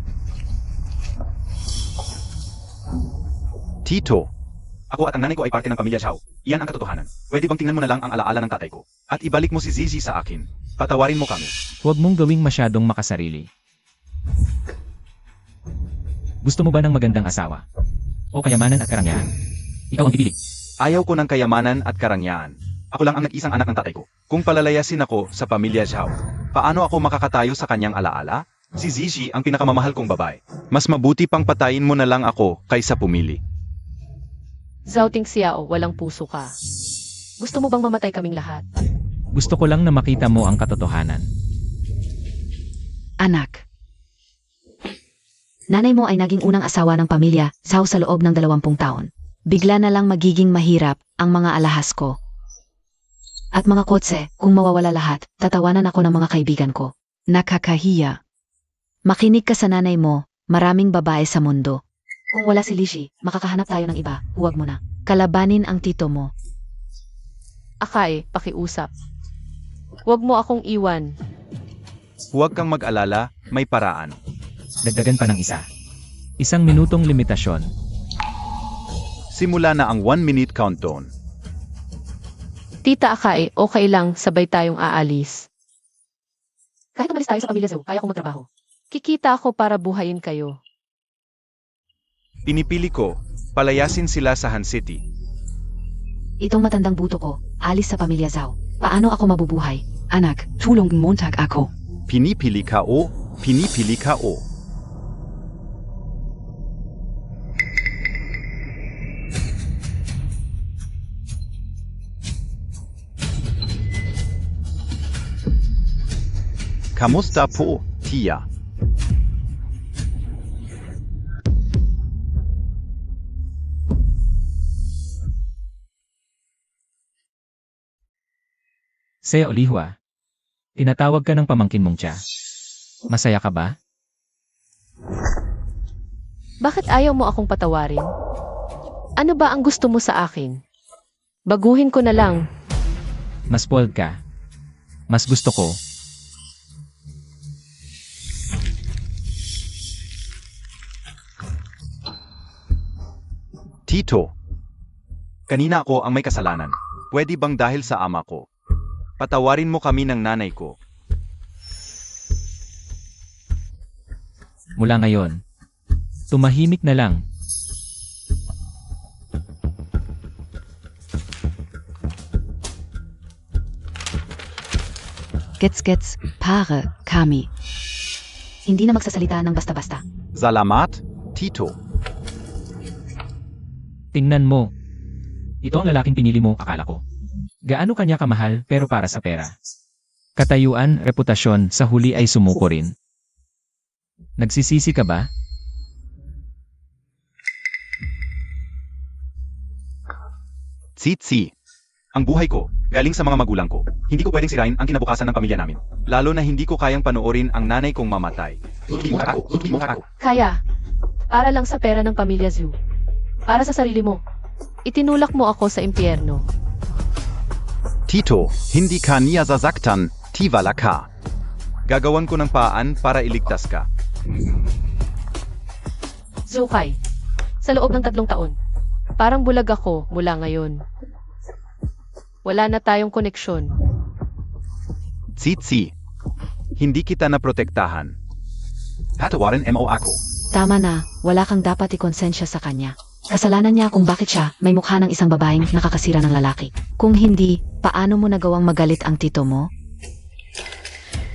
Tito, Ako at ang nanay ko ay parte ng pamilya Zhao. Iyan ang katotohanan. Pwede bang tingnan mo na lang ang alaala ng tatay ko? at ibalik mo si Zizi sa akin. Patawarin mo kami. Huwag mong gawing masyadong makasarili. Gusto mo ba ng magandang asawa? O kayamanan at karangyaan? Ikaw ang pipili. Ayaw ko ng kayamanan at karangyaan. Ako lang ang nag-isang anak ng tatay ko. Kung palalayasin ako sa pamilya Zhao, paano ako makakatayo sa kanyang alaala? Si Zizi ang pinakamamahal kong babae. Mas mabuti pang patayin mo na lang ako kaysa pumili. Zhao Ting Xiao, walang puso ka. Gusto mo bang mamatay kaming lahat? Gusto ko lang na makita mo ang katotohanan. Anak, Nanay mo ay naging unang asawa ng pamilya Zhao sa loob ng 20 taon. bigla na lang magiging mahirap ang mga alahas ko. At mga kotse, kung mawawala lahat, tatawanan ako ng mga kaibigan ko. Nakakahiya. Makinig ka sa nanay mo, maraming babae sa mundo. Kung wala si Lishi, makakahanap tayo ng iba. Huwag mo na. Kalabanin ang tito mo. Akay, pakiusap. Huwag mo akong iwan. Huwag kang mag-alala, may paraan. Dagdagan pa ng isa. 1 minutong limitasyon. Simula na ang 1-minute countdown. Tita Akay, okay lang, sabay tayong aalis. Kahit umalis tayo sa pamilya Zhao, kaya kong magtrabaho. Kikita ako para buhayin kayo. Pinipili ko, palayasin sila sa Han City. Itong matandang buto ko, alis sa pamilya Zhao. Paano ako mabubuhay? Anak, tulong Montag ako. Pinipili ka o, pinipili ka o. Kamusta po, Tia? Sea Olihua, tinatawag ka ng pamangkin mong tiya. Masaya ka ba? Bakit ayaw mo akong patawarin? Ano ba ang gusto mo sa akin? Baguhin ko na lang. Mas spoiled ka. Mas gusto ko. Tito, kanina ako ang may kasalanan. Pwede bang dahil sa ama ko? Patawarin mo kami ng nanay ko. Mula ngayon, tumahimik na lang. Gets, pare, kami. Hindi na magsasalita ng basta-basta. Salamat, Tito. Tingnan mo. Ito ang lalaking pinili mo, akala ko. Gaano kanya kamahal pero para sa pera. Katayuan, reputasyon, sa huli ay sumuko rin. Nagsisisi ka ba? Tsitsi. Ang buhay ko, galing sa mga magulang ko. Hindi ko pwedeng sirain ang kinabukasan ng pamilya namin. Lalo na hindi ko kayang panoorin ang nanay kong mamatay. Tutulungan ako. Kaya, para lang sa pera ng pamilya Zhu. Para sa sarili mo. Itinulak mo ako sa impyerno. Tito, hindi ka niya sasaktan, tiwala ka. Gagawan ko ng paan para iligtas ka. Zukai, sa loob ng 3 taon, parang bulag ako mula ngayon. Wala na tayong koneksyon. Tsitsi. Hindi kita naprotektahan. Patawarin mo ako. Tama na, wala kang dapat ikonsensya sa kanya. Kasalanan niya kung bakit siya may mukha ng isang babaeng nakakasira ng lalaki. Kung hindi, paano mo nagawang magalit ang tito mo?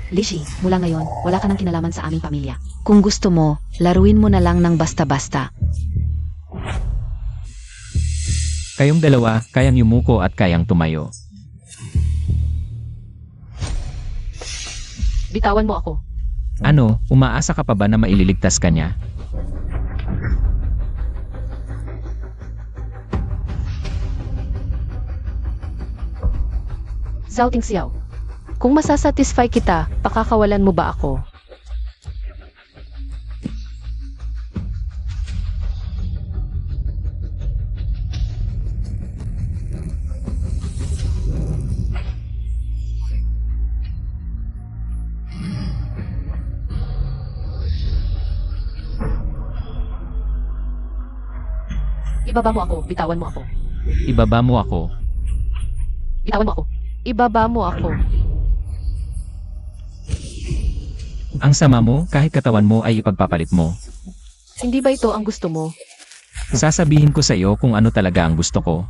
Lishi, mula ngayon, wala ka nang kinalaman sa aming pamilya. Kung gusto mo, laruin mo na lang ng basta-basta. Kayong dalawa, kayang yumuko at kayang tumayo. Bitawan mo ako. Ano, umaasa ka pa ba na maililigtas ka niya? Zhao Tingxiao, kung masasatisfy kita, pakakawalan mo ba ako? Ibaba mo ako, bitawan mo ako. Ibaba mo ako. Bitawan mo ako. Ibaba mo ako. Ang sama mo, kahit katawan mo ay ipagpapalit mo. Hindi ba ito ang gusto mo? Sasabihin ko sa iyo kung ano talaga ang gusto ko.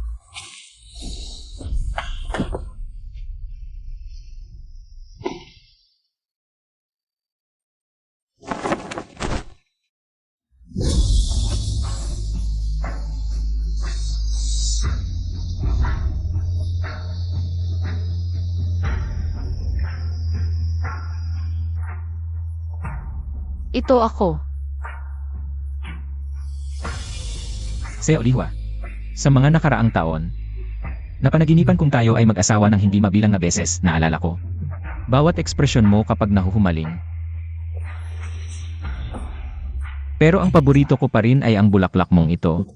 Ito ako. Seo Lihua. Sa mga nakaraang taon, napanaginipan kong tayo ay mag-asawa ng hindi mabilang na beses, naalala ko. Bawat ekspresyon mo kapag nahuhumaling. Pero ang paborito ko pa rin ay ang bulaklak mong ito.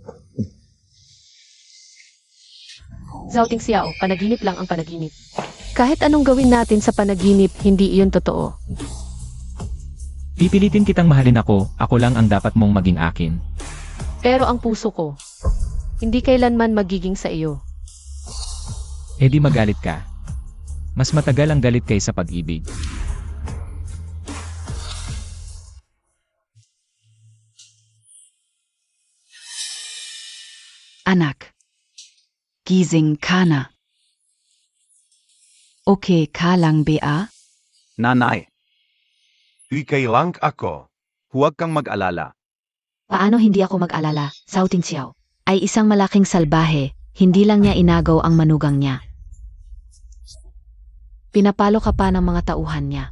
Zhao Tingxiao, panaginip lang ang panaginip. Kahit anong gawin natin sa panaginip, hindi iyon totoo. Pipilitin kitang mahalin ako lang ang dapat mong maging akin. Pero ang puso ko, hindi kailanman magiging sa iyo. E di magalit ka. Mas matagal ang galit kaysa pag-ibig. Anak. Gising ka na. Okay ka lang ba? Nanay. Ikay lang ako. Huwag kang mag-alala. Paano hindi ako mag-alala, Zhao Tingxiao? Ay isang malaking salbahe, hindi lang niya inagaw ang manugang niya. Pinapalo ka pa ng mga tauhan niya.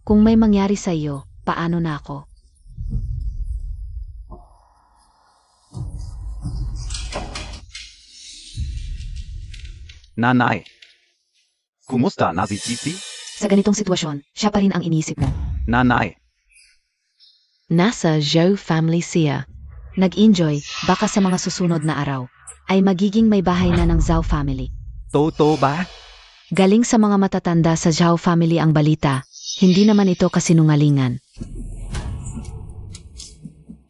Kung may mangyari sa iyo, paano na ako? Nanay. Kumusta na si Tsitsi? Sa ganitong sitwasyon, siya pa rin ang iniisip mo. Nanay. Nasa Zhou family siya. Nag-enjoy, baka sa mga susunod na araw, ay magiging may bahay na ng Zhao family. Totoo ba? Galing sa mga matatanda sa Zhao family ang balita, hindi naman ito kasinungalingan.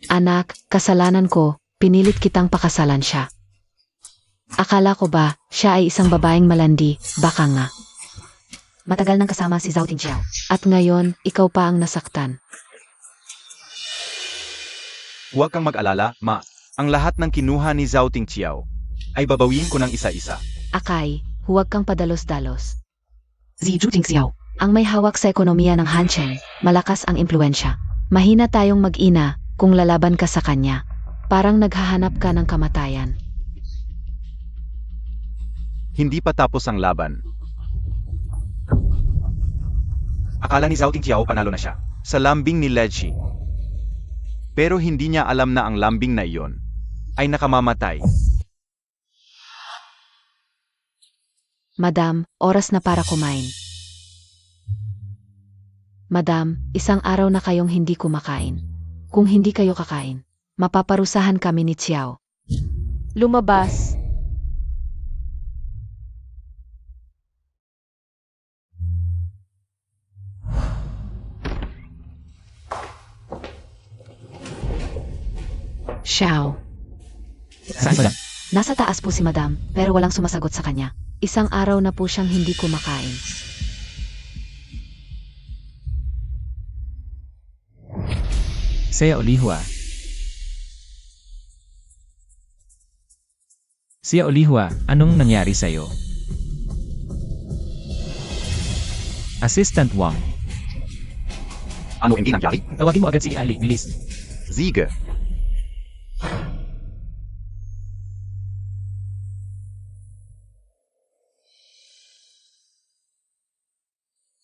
Anak, kasalanan ko, pinilit kitang pakasalan siya. Akala ko ba, siya ay isang babaeng malandi, baka nga. Matagal nang kasama si Zhao Tingxiao. At ngayon, ikaw pa ang nasaktan. Huwag kang mag-alala, ma. Ang lahat ng kinuha ni Zhao Tingqiao ay babawiin ko ng isa-isa. Akay, huwag kang padalos-dalos. Ziju Tingxiao. Ang may hawak sa ekonomiya ng Hancheng, malakas ang impluensya. Mahina tayong mag-ina kung lalaban ka sa kanya. Parang naghahanap ka ng kamatayan. Hindi pa tapos ang laban. Akala ni Zhao Tingqiao panalo na siya. Sa lambing ni Lechi. Pero hindi niya alam na ang lambing na iyon ay nakamamatay. Madam, oras na para kumain. Madam, isang araw na kayong hindi kumakain. Kung hindi kayo kakain, mapaparusahan kami ni Xiao. Lumabas. Xiao. Saan madam? Nasa taas po si Madam, pero walang sumasagot sa kanya. Isang araw na po siyang hindi kumakain. Sia Olihua. Sia Olihua, anong nangyari sa'yo? Assistant Wang, Ano hindi nangyari? tawagin mo agad si Ali, bilis. Siege.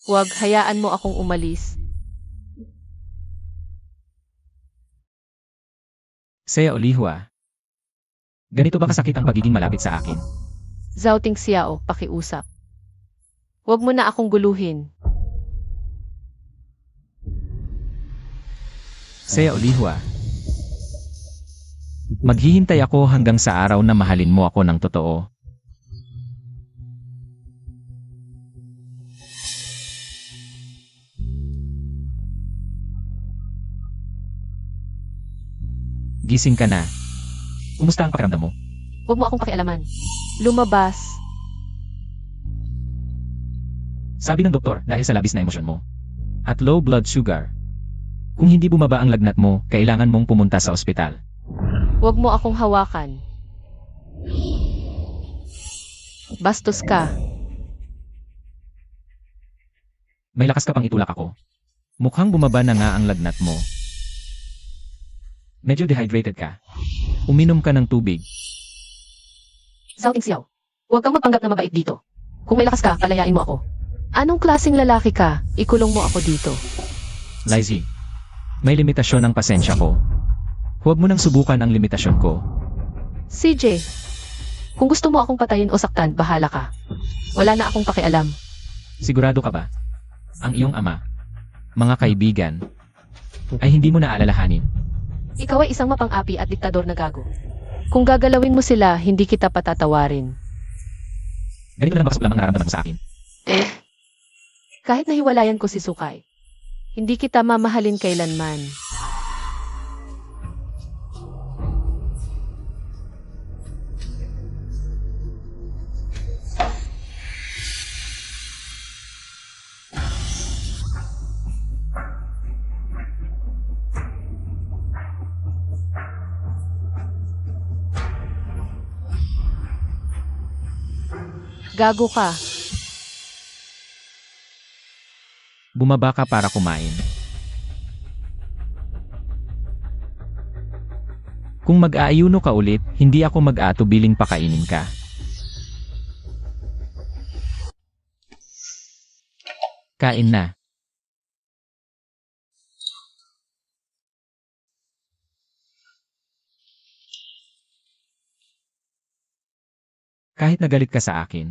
Huwag hayaan mo akong umalis. Sia Olihua. Ganito ba kasakit ang pagiging malapit sa akin? Zhao Tingxiao, pakiusap. Huwag mo na akong guluhin. Sia Olihua. Maghihintay ako hanggang sa araw na mahalin mo ako ng totoo. Gising ka na. Kumusta ang pakiramdam mo? Huwag mo akong pakialaman. Lumabas. Sabi ng doktor dahil sa labis na emosyon mo. At low blood sugar. Kung hindi bumaba ang lagnat mo, kailangan mong pumunta sa ospital. Huwag mo akong hawakan. Bastos ka. May lakas ka pang itulak ako. Mukhang bumaba na nga ang lagnat mo. Medyo dehydrated ka. Uminom ka ng tubig. Zhao Tingxiao, huwag kang magpanggap na mabait dito. Kung may lakas ka, palayain mo ako. Anong klaseng lalaki ka? Ikulong mo ako dito. Lizzie, may limitasyon ang pasensya ko. Huwag mo nang subukan ang limitasyon ko. CJ, kung gusto mo akong patayin o saktan, bahala ka. Wala na akong pakialam. Sigurado ka ba? Ang iyong ama, mga kaibigan, ay hindi mo na alalahanin. Ikaw ay isang mapang-api at diktador na gago. Kung gagalawin mo sila, hindi kita patatawarin. Ganito lang ba kasuklam ang nararamdaman mo sa akin? Kahit nahiwalayan ko si Sukay, hindi kita mamahalin kailanman. Gago ka. Bumaba ka para kumain. Kung mag-aayuno ka ulit, hindi ako mag-atubiling pakainin ka. Kain na. Kahit nagalit ka sa akin,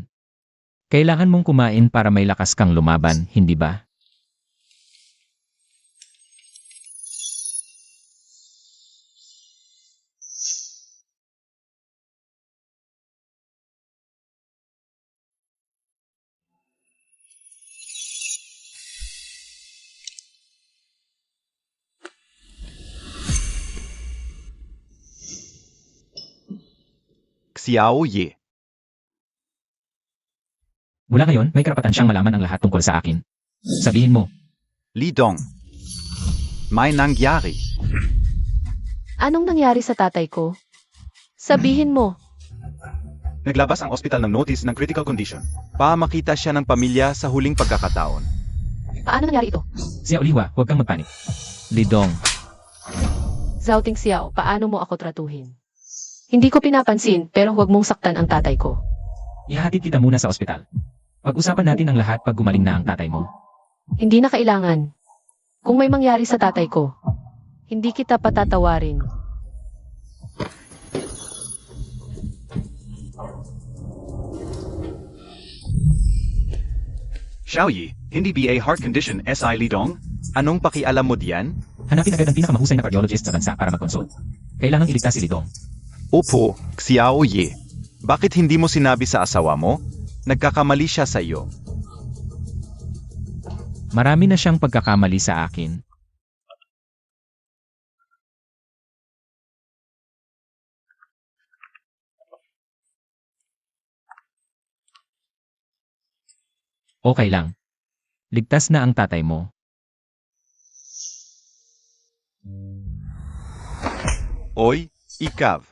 kailangan mong kumain para may lakas kang lumaban, hindi ba? Xiao Ye. Mula ngayon, may karapatan siyang malaman ang lahat tungkol sa akin. Sabihin mo, Li Dong. May nangyari. Anong nangyari sa tatay ko? Sabihin mo. Naglabas ang ospital ng notice ng critical condition. Makita siya ng pamilya sa huling pagkakataon. Paano nangyari ito? Xiao Liwa, huwag kang magpanik. Lidong, Zhao Tingxiao, paano mo ako tratuhin? Hindi ko pinapansin, pero huwag mong saktan ang tatay ko. ihatid kita muna sa ospital. Pag-usapan natin ang lahat pag gumaling na ang tatay mo. Hindi na kailangan. Kung may mangyari sa tatay ko, hindi kita patatawarin. Xiaoyi, hindi BA heart condition SI Lidong? Anong pakialam mo diyan? Hanapin agad ang pinakamahusay na cardiologist sa bansa para mag-consult. Kailangang iligtas si Lidong. Opo, Xiao Ye. Bakit hindi mo sinabi sa asawa mo? Nagkakamali siya sa iyo. Marami na siyang pagkakamali sa akin. Okay lang. Ligtas na ang tatay mo. Oy, ikaw.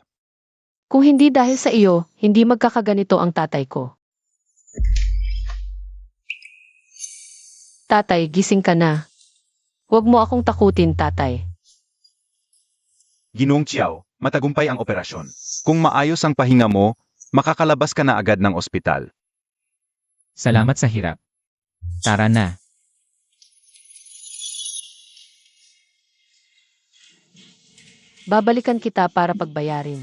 Kung hindi dahil sa iyo, hindi magkakaganito ang tatay ko. Tatay, gising ka na. Huwag mo akong takutin, tatay. Ginoong Chiao, matagumpay ang operasyon. Kung maayos ang pahinga mo, makakalabas ka na agad ng ospital. Salamat sa hirap. Tara na. Babalikan kita para pagbayarin.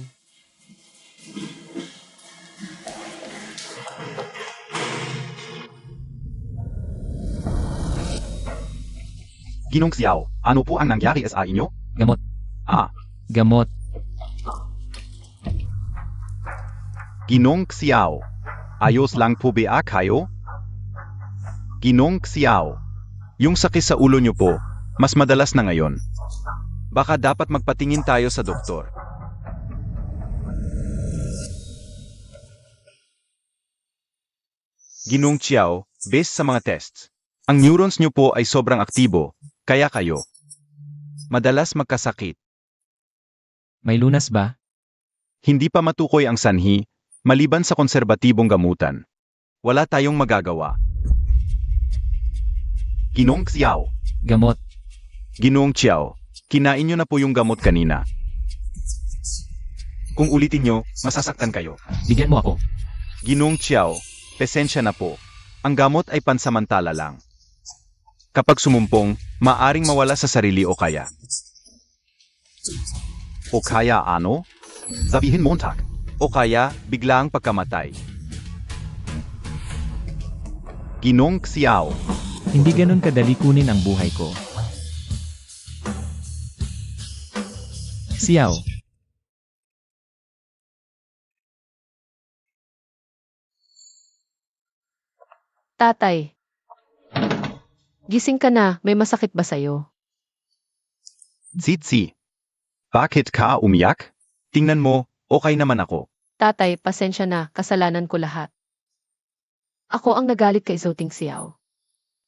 Ginong Xiao, ano po ang nangyari sa inyo? Gamot. Ah, Gamot. Ginong Xiao. Ayos lang po ba kayo? Ginong Xiao. Yung sakit sa ulo niyo po, mas madalas na ngayon. Baka dapat magpatingin tayo sa doktor. Ginong Xiao, based sa mga tests, ang neurons niyo po ay sobrang aktibo, kaya kayo madalas magkasakit. May lunas ba? Hindi pa matukoy ang sanhi, maliban sa konserbatibong gamutan. Wala tayong magagawa. Ginong Xiao. Gamot. Ginoong Chiao, kinain niyo na po yung gamot kanina. Kung ulitin nyo, masasaktan kayo. Bigyan mo ako. Ginoong Chiao, pasensya na po. Ang gamot ay pansamantala lang. Kapag sumumpong, maaring mawala sa sarili o kaya. O kaya ano? Sabihin Montag. O kaya biglaang pagkamatay. Ginong Xiao, Hindi ganun kadali kunin ang buhay ko. Xiao, Tatay. Gising ka na, may masakit ba sa'yo? Tsitsi. Bakit ka umiyak? Tingnan mo, okay naman ako. Tatay, pasensya na, kasalanan ko lahat. Ako ang nagalit kay Zhao Tingxiao.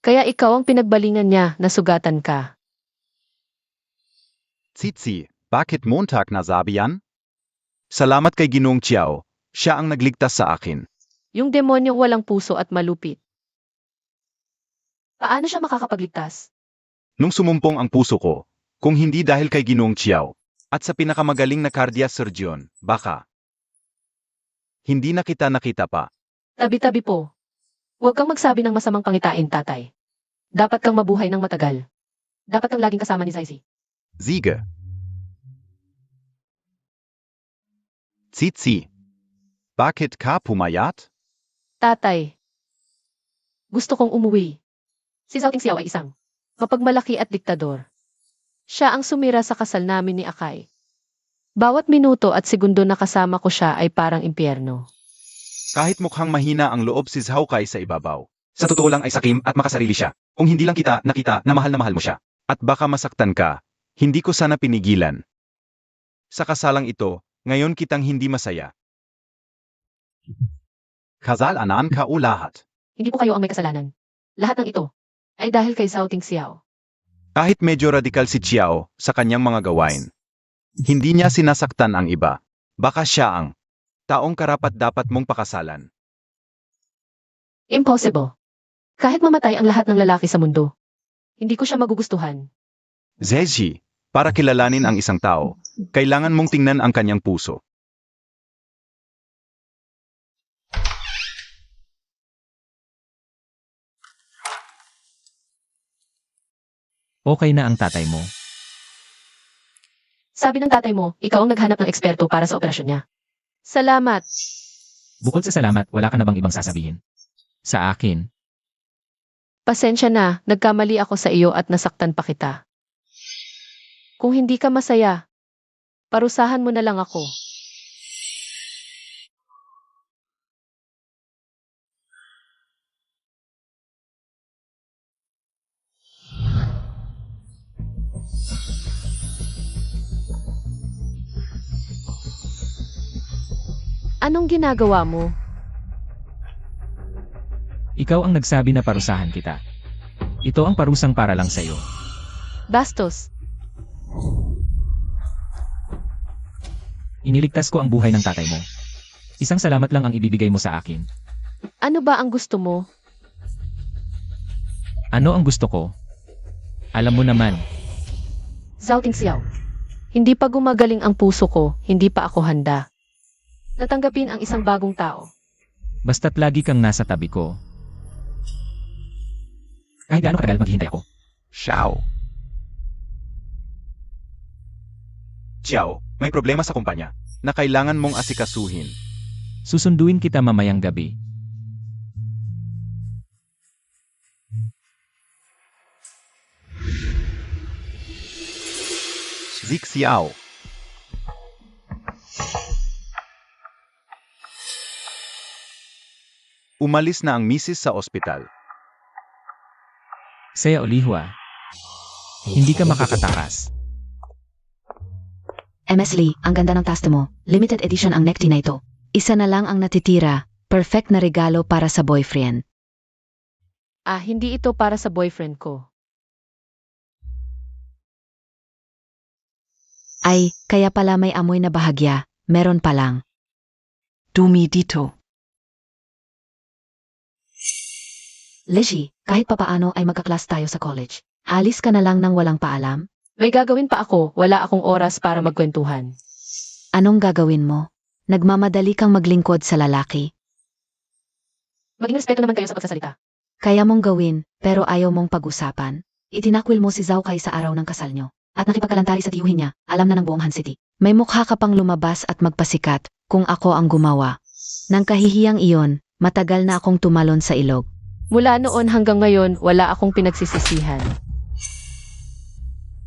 Kaya ikaw ang pinagbalingan niya na sugatan ka. Tsitsi, bakit Montag nasabi yan? Salamat kay Ginoong Chiao, siya ang nagligtas sa akin. Yung demonyo walang puso at malupit. Paano siya makakapagligtas? Nung sumumpong ang puso ko, kung hindi dahil kay Ginoong Chiao, at sa pinakamagaling na cardiac surgeon, baka. Hindi na kita nakita pa. Tabi-tabi po. Huwag kang magsabi ng masamang pangitain, tatay. Dapat kang mabuhay ng matagal. Dapat kang laging kasama ni Zaisi. Siege. Tsitsi. Bakit ka pumayat? Tatay. Gusto kong umuwi. Si Zhao Tingxiao ay isang mapagmalaki at diktador. Siya ang sumira sa kasal namin ni Akay. Bawat minuto at segundo na kasama ko siya ay parang impyerno. Kahit mukhang mahina ang loob si Zhao Kai sa ibabaw. Sa totoo lang ay sakim at makasarili siya. Kung hindi lang kita nakita na mahal mo siya. At baka masaktan ka, hindi ko sana pinigilan. Sa kasalang ito, ngayon kitang hindi masaya. Kasalanan ka o lahat. Hindi po kayo ang may kasalanan. Lahat ng ito ay dahil kay Zhao Tingxiao. Kahit medyo radikal si Chiao sa kanyang mga gawain. Hindi niya sinasaktan ang iba. Baka siya ang taong karapat-dapat mong pakasalan. Impossible. Kahit mamatay ang lahat ng lalaki sa mundo, hindi ko siya magugustuhan. Zeji, para kilalanin ang isang tao, kailangan mong tingnan ang kanyang puso. Okay na ang tatay mo. Sabi ng tatay mo, ikaw ang naghanap ng eksperto para sa operasyon niya. Salamat. Bukod sa salamat, wala ka na bang ibang sasabihin? Sa akin, Pasensya na, nagkamali ako sa iyo at nasaktan pa kita. Kung hindi ka masaya, parusahan mo na lang ako. Anong ginagawa mo? ikaw ang nagsabi na parusahan kita. Ito ang parusang para lang sa'yo. Bastos. Iniligtas ko ang buhay ng tatay mo. Isang salamat lang ang ibibigay mo sa akin. Ano ba ang gusto mo? Ano ang gusto ko? Alam mo naman, Zhao Tingxiao. Hindi pa gumagaling ang puso ko, hindi pa ako handa. Natanggapin ang isang bagong tao. basta't lagi kang nasa tabi ko. Kahit gaano katagal maghihintay ako. Xiao. Xiao, may problema sa kumpanya na kailangan mong asikasuhin. Susunduin kita mamayang gabi. Zik Xiao. Umalis na ang misis sa ospital. Saya Olihua. Hindi ka makakatakas. MS Lee, ang ganda ng taste mo. Limited edition ang necktie na ito. Isa na lang ang natitira. Perfect na regalo para sa boyfriend. Ah, hindi ito para sa boyfriend ko. Ay, kaya pala may amoy na bahagya. Meron pa lang. Dumi dito. Leshi, kahit papaano ay magkaklas tayo sa college. Alis ka na lang nang walang paalam? May gagawin pa ako, wala akong oras para magkwentuhan. Anong gagawin mo? Nagmamadali kang maglingkod sa lalaki. Maging respeto naman kayo sa pagsasalita. Kaya mong gawin, pero ayaw mong pag-usapan. Itinakwil mo si Zhao Kai sa araw ng kasal nyo. At nakipagkalantari sa tiyuhin niya, alam na ng buong Han City. May mukha ka pang lumabas at magpasikat kung ako ang gumawa. Nang kahihiyang iyon, matagal na akong tumalon sa ilog. Mula noon hanggang ngayon, wala akong pinagsisisihan.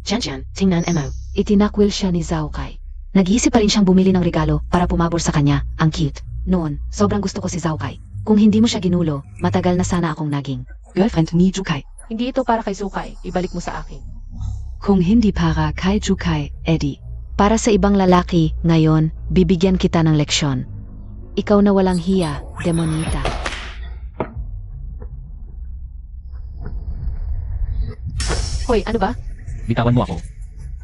Tiyan, tingnan Emma. Itinakwil siya ni Zhao Kai. Nag-iisip pa rin siyang bumili ng regalo para pumabor sa kanya, ang cute. Noon, sobrang gusto ko si Zhao Kai. Kung hindi mo siya ginulo, matagal na sana akong naging girlfriend ni Jukai. Hindi ito para kay Sukay, ibalik mo sa akin. Kung hindi para kay Jukai, Eddie. Para sa ibang lalaki, ngayon, bibigyan kita ng leksyon. Ikaw na walang hiya, demonita. Hoy, ano ba? Bitawan mo ako.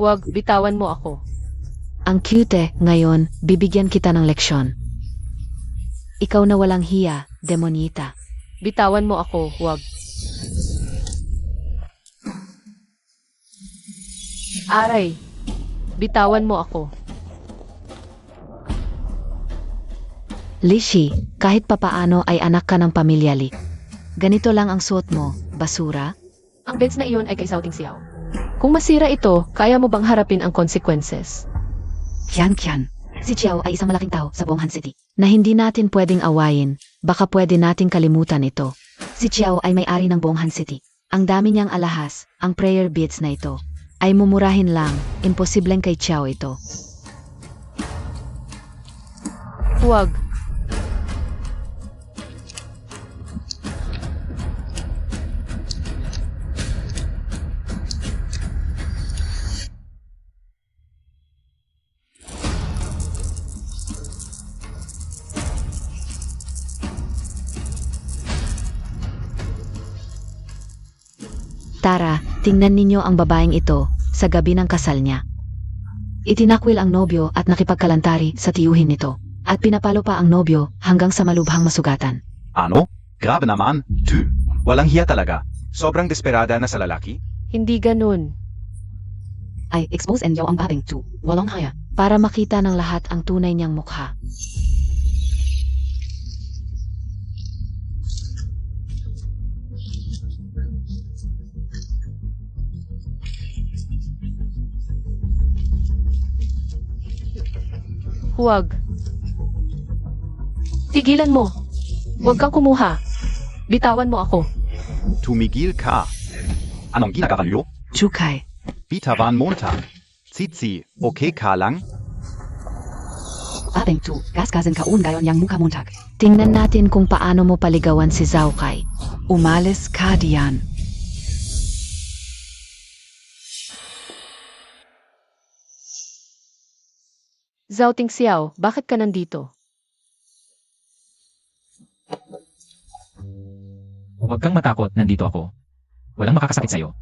Huwag, bitawan mo ako. Ang cute, ngayon, bibigyan kita ng leksyon. Ikaw na walang hiya, demonita. Bitawan mo ako, huwag. Aray, bitawan mo ako. Lishi, kahit papaano ay anak ka ng pamilya Li. Ganito lang ang suot mo, basura. Ang beds na iyon ay kay Zhao Tingxiao. Kung masira ito, kaya mo bang harapin ang consequences? Kian. Si Chiao ay isang malaking tao sa buong Han City na hindi natin pwedeng awayin. Baka pwede nating kalimutan ito. Si Chiao ay may-ari ng buong Han City. Ang dami niyang alahas, ang prayer beads na ito, ay mumurahin lang. Imposibleng kay Chiao ito. Huwag. Tara, tingnan ninyo ang babaeng ito sa gabi ng kasal niya. Itinakwil ang nobyo at nakipagkalantari sa tiyuhin nito. At pinapalo pa ang nobyo hanggang sa malubhang masugatan. Ano? Grabe naman. Walang hiya talaga. Sobrang desperada na sa lalaki? Hindi ganun. Ay expose niyo ang babing to. Walang haya. Para makita ng lahat ang tunay niyang mukha. Huwag. Tigilan mo. Huwag kang kumuha. Bitawan mo ako. Tumigil ka. Anong ginagawa niyo? Chukay. Bitawan Montag. Tsitsi, okay ka lang? Babing to. Gaskasin ka gayon yang mukha montag. Tingnan natin kung paano mo paligawan si Zhao Kai. Umalis ka diyan. Zhao Tingxiao, bakit ka nandito? Huwag kang matakot, nandito ako. Walang makakasakit sa'yo.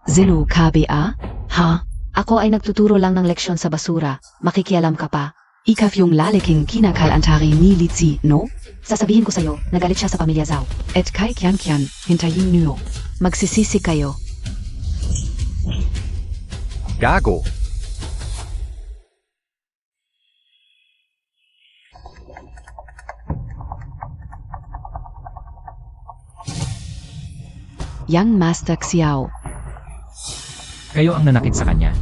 Zilu kabia? Ha? Ako ay nagtuturo lang ng leksyon sa basura. Makikialam ka pa. Ikaf yung laliking kinakalantari ni Litsi, no? Sasabihin ko sa'yo, nagalit siya sa pamilya Zhao. Et kay kian hintayin niyo. Magsisisi kayo. Gago. Yang Master Xiao. Kayo ang nanakit sa kanya.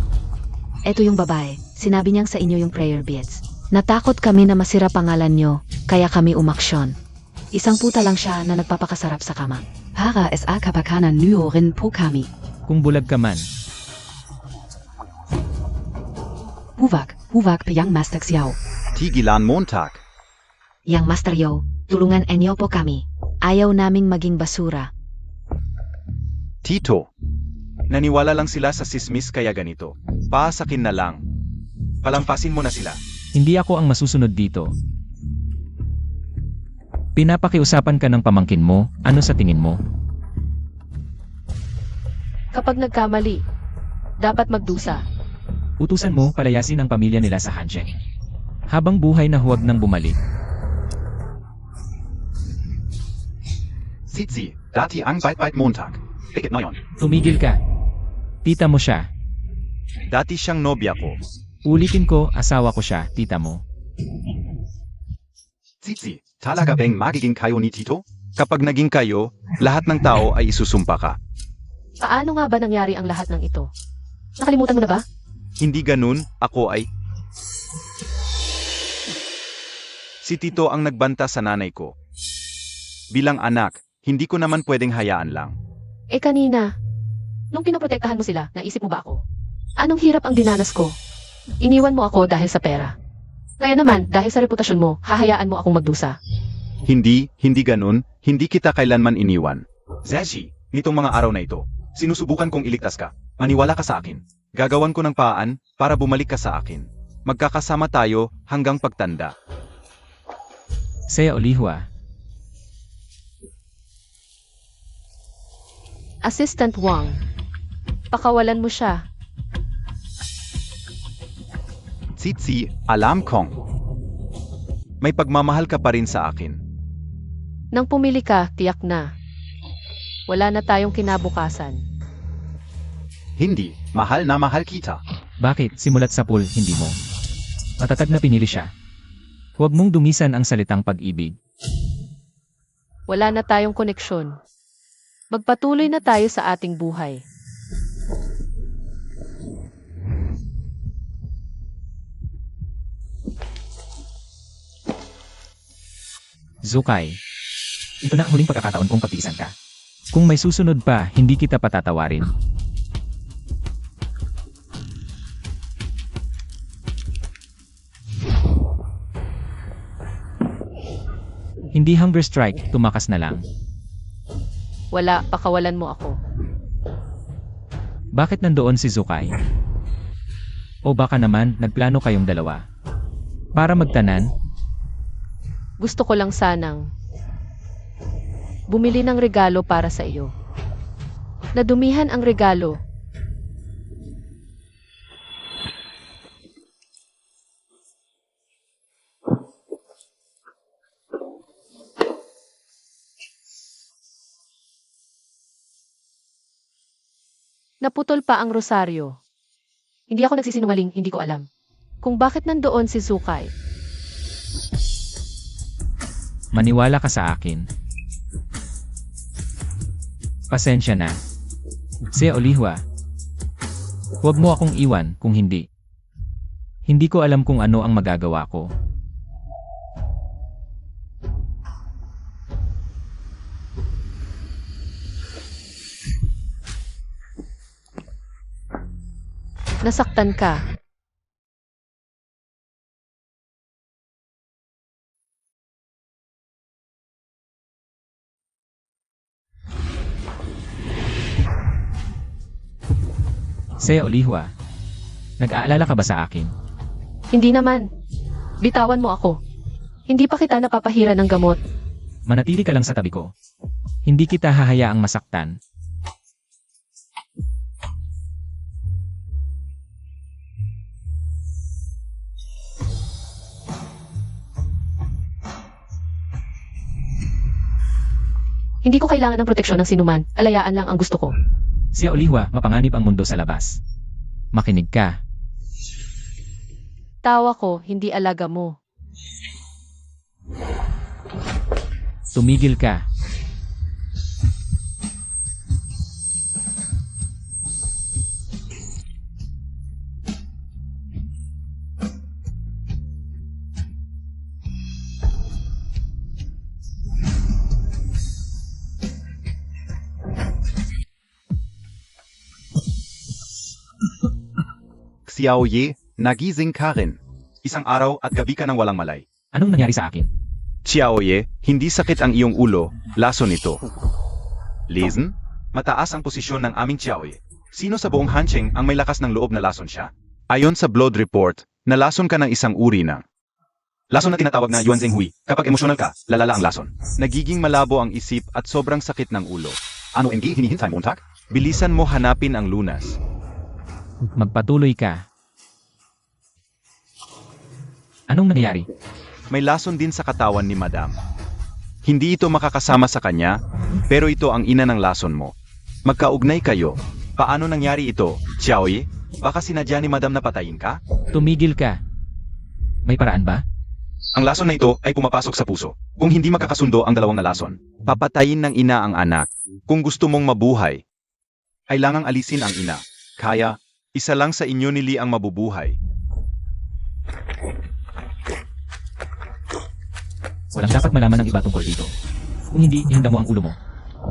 Eto yung babae. Sinabi niyang sa inyo yung prayer beads. Natakot kami na masira pangalan niyo, kaya kami umaksyon. Isang puta lang siya na nagpapakasarap sa kama. Para sa kapakanan niyo rin po kami. Kung bulag ka man, Huwag pa Yang Master Xiao. Tigilan Montag. Yang Master Yo, tulungan enyo po kami. Ayaw naming maging basura. Tito. Naniwala lang sila sa sismis kaya ganito. Paasakin na lang. Palampasin mo na sila. hindi ako ang masusunod dito. Pinapakiusapan ka ng pamangkin mo, ano sa tingin mo? Kapag nagkamali, dapat magdusa. Utusan mo palayasin ang pamilya nila sa Hansheng. Habang buhay na huwag nang bumalik. Sitsi, dati ang bait-bait Montag. Bakit ngayon? Tumigil ka. Tita mo siya. Dati siyang nobya ko. Ulitin ko, asawa ko siya, tita mo. Sitsi, talaga bang magiging kayo ni Tito? Kapag naging kayo, lahat ng tao ay isusumpa ka. Paano nga ba nangyari ang lahat ng ito? Nakalimutan mo na ba? Hindi ganun, ako ay... Si Tito ang nagbanta sa nanay ko. Bilang anak, hindi ko naman pwedeng hayaan lang. Eh kanina, nung pinoprotektahan mo sila, naisip mo ba ako? Anong hirap ang dinanas ko? Iniwan mo ako dahil sa pera. Kaya naman, dahil sa reputasyon mo, hahayaan mo akong magdusa. Hindi ganun, hindi kita kailanman iniwan. Zeshi, nitong mga araw na ito, sinusubukan kong iligtas ka. Maniwala ka sa akin. Gagawan ko ng paan para bumalik ka sa akin. Magkakasama tayo hanggang pagtanda. Saya Olihua. Assistant Wang, pakawalan mo siya. Tsitsi, alam kong. May pagmamahal ka pa rin sa akin. Nang pumili ka, tiyak na. Wala na tayong kinabukasan. Hindi, mahal na mahal kita. Bakit, simulat sa pool, hindi mo? Matatag na pinili siya. Huwag mong dumisan ang salitang pag-ibig. Wala na tayong koneksyon. Magpatuloy na tayo sa ating buhay. Zukay. Ito na ang huling pagkakataon kong pagtiisan ka. Kung may susunod pa, hindi kita patatawarin. Hindi hunger strike, tumakas na lang. Wala, pakawalan mo ako. Bakit nandoon si Zukay? O baka naman, nagplano kayong dalawa. Para magtanan, Gusto ko lang sanang bumili ng regalo para sa iyo. Nadumihan ang regalo. Naputol pa ang rosaryo. Hindi ako nagsisinungaling, hindi ko alam. Kung bakit nandoon si Sukay. Maniwala ka sa akin. Pasensya na. Si Olihua. Huwag mo akong iwan kung hindi. Hindi ko alam kung ano ang magagawa ko. Nasaktan ka. Si Olihua. Nag-aalala ka ba sa akin? Hindi naman. Bitawan mo ako. Hindi pa kita napapahira ng gamot. Manatili ka lang sa tabi ko. Hindi kita hahayaang masaktan. Hindi ko kailangan ng proteksyon ng sinuman. Alayaan lang ang gusto ko. Si Olihua, mapanganib ang mundo sa labas. Makinig ka. Tawa ko, hindi alaga mo. Tumigil ka. Xiaoye, nagising ka rin. Isang araw at gabi ka nang walang malay. Anong nangyari sa akin? Xiaoye, hindi sakit ang iyong ulo, lason ito. Lesen? Mataas ang posisyon ng aming Xiaoye. Sino sa buong Hancheng ang may lakas ng loob na lason siya? Ayon sa blood report, nalason ka ng isang uri ng Lason na tinatawag na Yuan Zhenghui. Kapag emosyonal ka, lalala ang lason. nagiging malabo ang isip at sobrang sakit ng ulo. Ano ang hinihintay mo, Tak? Bilisan mo hanapin ang lunas. Magpatuloy ka. Anong nangyari? May lason din sa katawan ni Madam. Hindi ito makakasama sa kanya, pero ito ang ina ng lason mo. Magkaugnay kayo. Paano nangyari ito, Xiaoye? Baka sinadya ni Madam na patayin ka? Tumigil ka. May paraan ba? Ang lason na ito ay pumapasok sa puso. Kung hindi magkakasundo ang dalawang nalason, Papatayin ng ina ang anak. Kung gusto mong mabuhay, kailangang alisin ang ina. Kaya, isa lang sa inyo ni Lee ang mabubuhay. Walang dapat malaman ng iba tungkol dito. Kung hindi, ihanda mo ang ulo mo.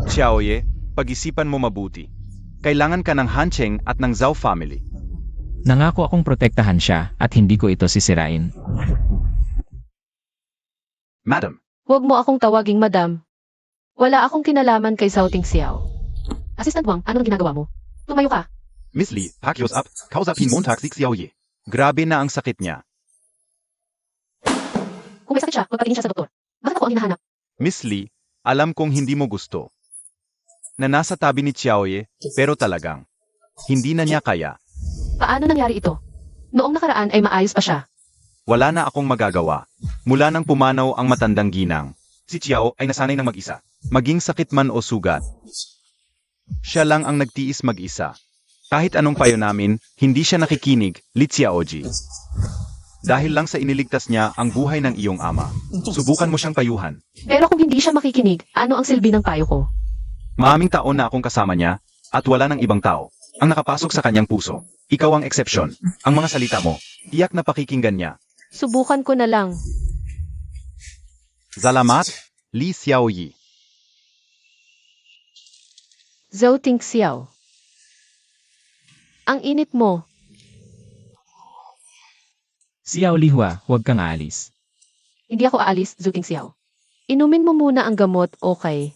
Xiaoye, pag-isipan mo mabuti. Kailangan ka ng Hancheng at ng Zhao family. Nangako akong protektahan siya at hindi ko ito sisirain. Madam, Huwag mo akong tawaging madam. Wala akong kinalaman kay Sauting Xiao. Assistant Wang, anong ginagawa mo? Tumayo ka. Miss Lee, pack yours up. Kausapin Montag si Xiaoye. Grabe na ang sakit niya. Kung may sakit siya, magpatingin siya sa doktor. Bakit ako ang hinahanap? Miss Lee, alam kong hindi mo gusto. Na nasa tabi ni Xiaoye, pero talagang hindi na niya kaya. Paano nangyari ito? Noong nakaraan ay maayos pa siya. Wala na akong magagawa. Mula nang pumanaw ang matandang ginang, Si Xiao ay nasanay ng mag-isa. maging sakit man o sugat. Siya lang ang nagtiis mag-isa. Kahit anong payo namin, hindi siya nakikinig, Li Xiaoji. Dahil lang sa iniligtas niya ang buhay ng iyong ama. Subukan mo siyang payuhan. Pero kung hindi siya makikinig, ano ang silbi ng payo ko? Maaming taon na akong kasama niya, at wala ng ibang tao ang nakapasok sa kanyang puso. Ikaw ang eksepsyon. Ang mga salita mo, Tiyak na pakikinggan niya. Subukan ko na lang. Salamat, Li Xiaoyi. Zhou Xiao. Ang init mo. Si Olihua, huwag kang aalis. Hindi ako aalis, Zhou Xiao. Inumin mo muna ang gamot, okay?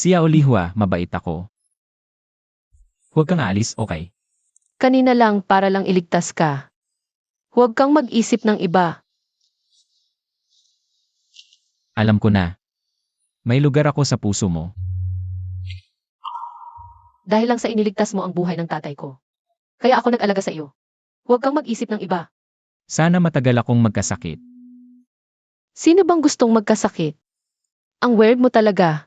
Siya Olihua, mabait ako. Huwag kang aalis, okay? Kanina lang para lang iligtas ka. Huwag kang mag-isip ng iba. Alam ko na. May lugar ako sa puso mo. Dahil lang sa iniligtas mo ang buhay ng tatay ko. Kaya ako nag-alaga sa iyo. Huwag kang mag-isip ng iba. Sana matagal akong magkasakit. Sino bang gustong magkasakit? Ang weird mo talaga.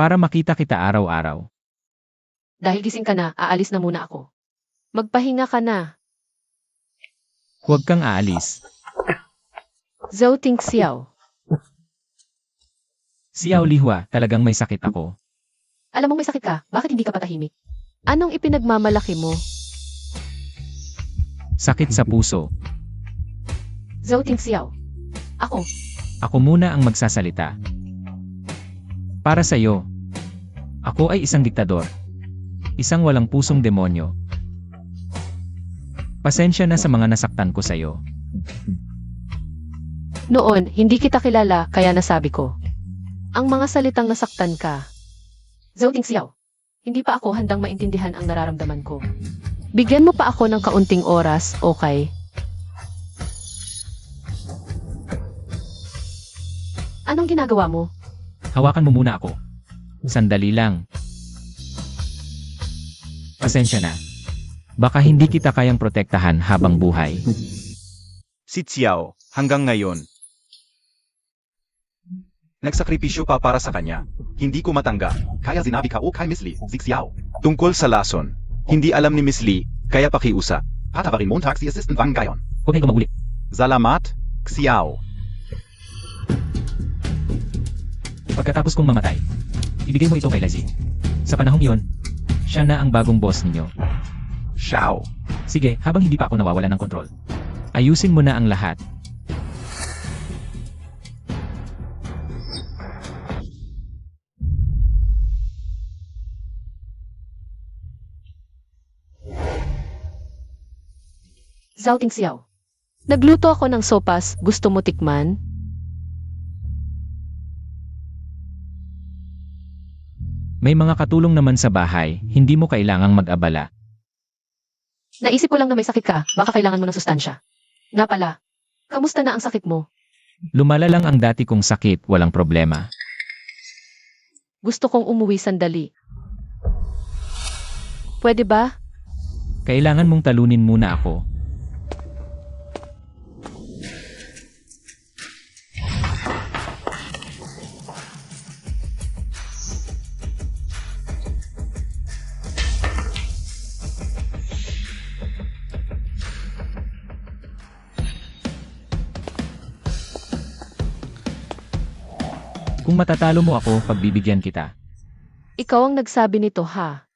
Para makita kita araw-araw. Dahil gising ka na, aalis na muna ako. Magpahinga ka na. Huwag kang aalis. Zhou Ting Xiao. Siya Olihua, talagang may sakit ako. Alam mong may sakit ka, bakit hindi ka patahimik? Anong ipinagmamalaki mo? Sakit sa puso. Zhou Ting Xiao. Ako, Ako muna ang magsasalita. Para sa'yo. Ako ay isang diktador. Isang walang pusong demonyo. Pasensya na sa mga nasaktan ko sa'yo. noon, hindi kita kilala kaya nasabi ko. Ang mga salitang nasaktan ka. Zhou Ting Xiao. Hindi pa ako handang maintindihan ang nararamdaman ko. Bigyan mo pa ako ng kaunting oras, okay? Anong ginagawa mo? Hawakan mo muna ako. Sandali lang. Pasensya na. Baka hindi kita kayang protektahan habang buhay. Si Xiao, hanggang ngayon. Nagsakripisyo pa para sa kanya. Hindi ko matanggap. Kaya sinabi ka o kay Miss Lee, si Xiao. Tungkol sa lason. Hindi alam ni Miss Lee, kaya pakiusap. Patawarin Montag si Assistant Wang Gayon. Huwag kayong magulit. Salamat, Xiao. Pagkatapos kong mamatay, ibigay mo ito kay Lazi. Sa panahong yon, siya na ang bagong boss ninyo. Xiao. Sige, habang hindi pa ako nawawala ng kontrol. Ayusin mo na ang lahat. Zhou Ting Xiao. Nagluto ako ng sopas, gusto mo tikman? May mga katulong naman sa bahay, hindi mo kailangang mag-abala. Naisip ko lang na may sakit ka, baka kailangan mo ng sustansya. Nga pala, kamusta na ang sakit mo? Lumala lang ang dati kong sakit, walang problema. Gusto kong umuwi sandali. Pwede ba? Kailangan mong talunin muna ako. Kung matatalo mo ako, pagbibigyan kita. Ikaw ang nagsabi nito ha.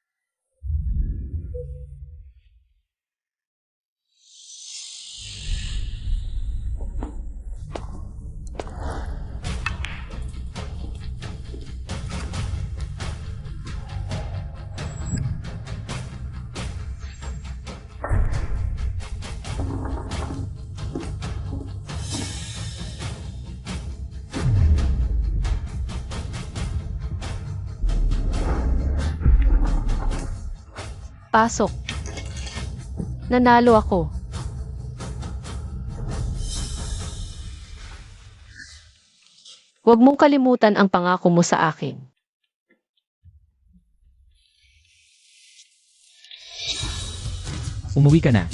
Pasok. Nanalo ako. Huwag mong kalimutan ang pangako mo sa akin. Umuwi ka na.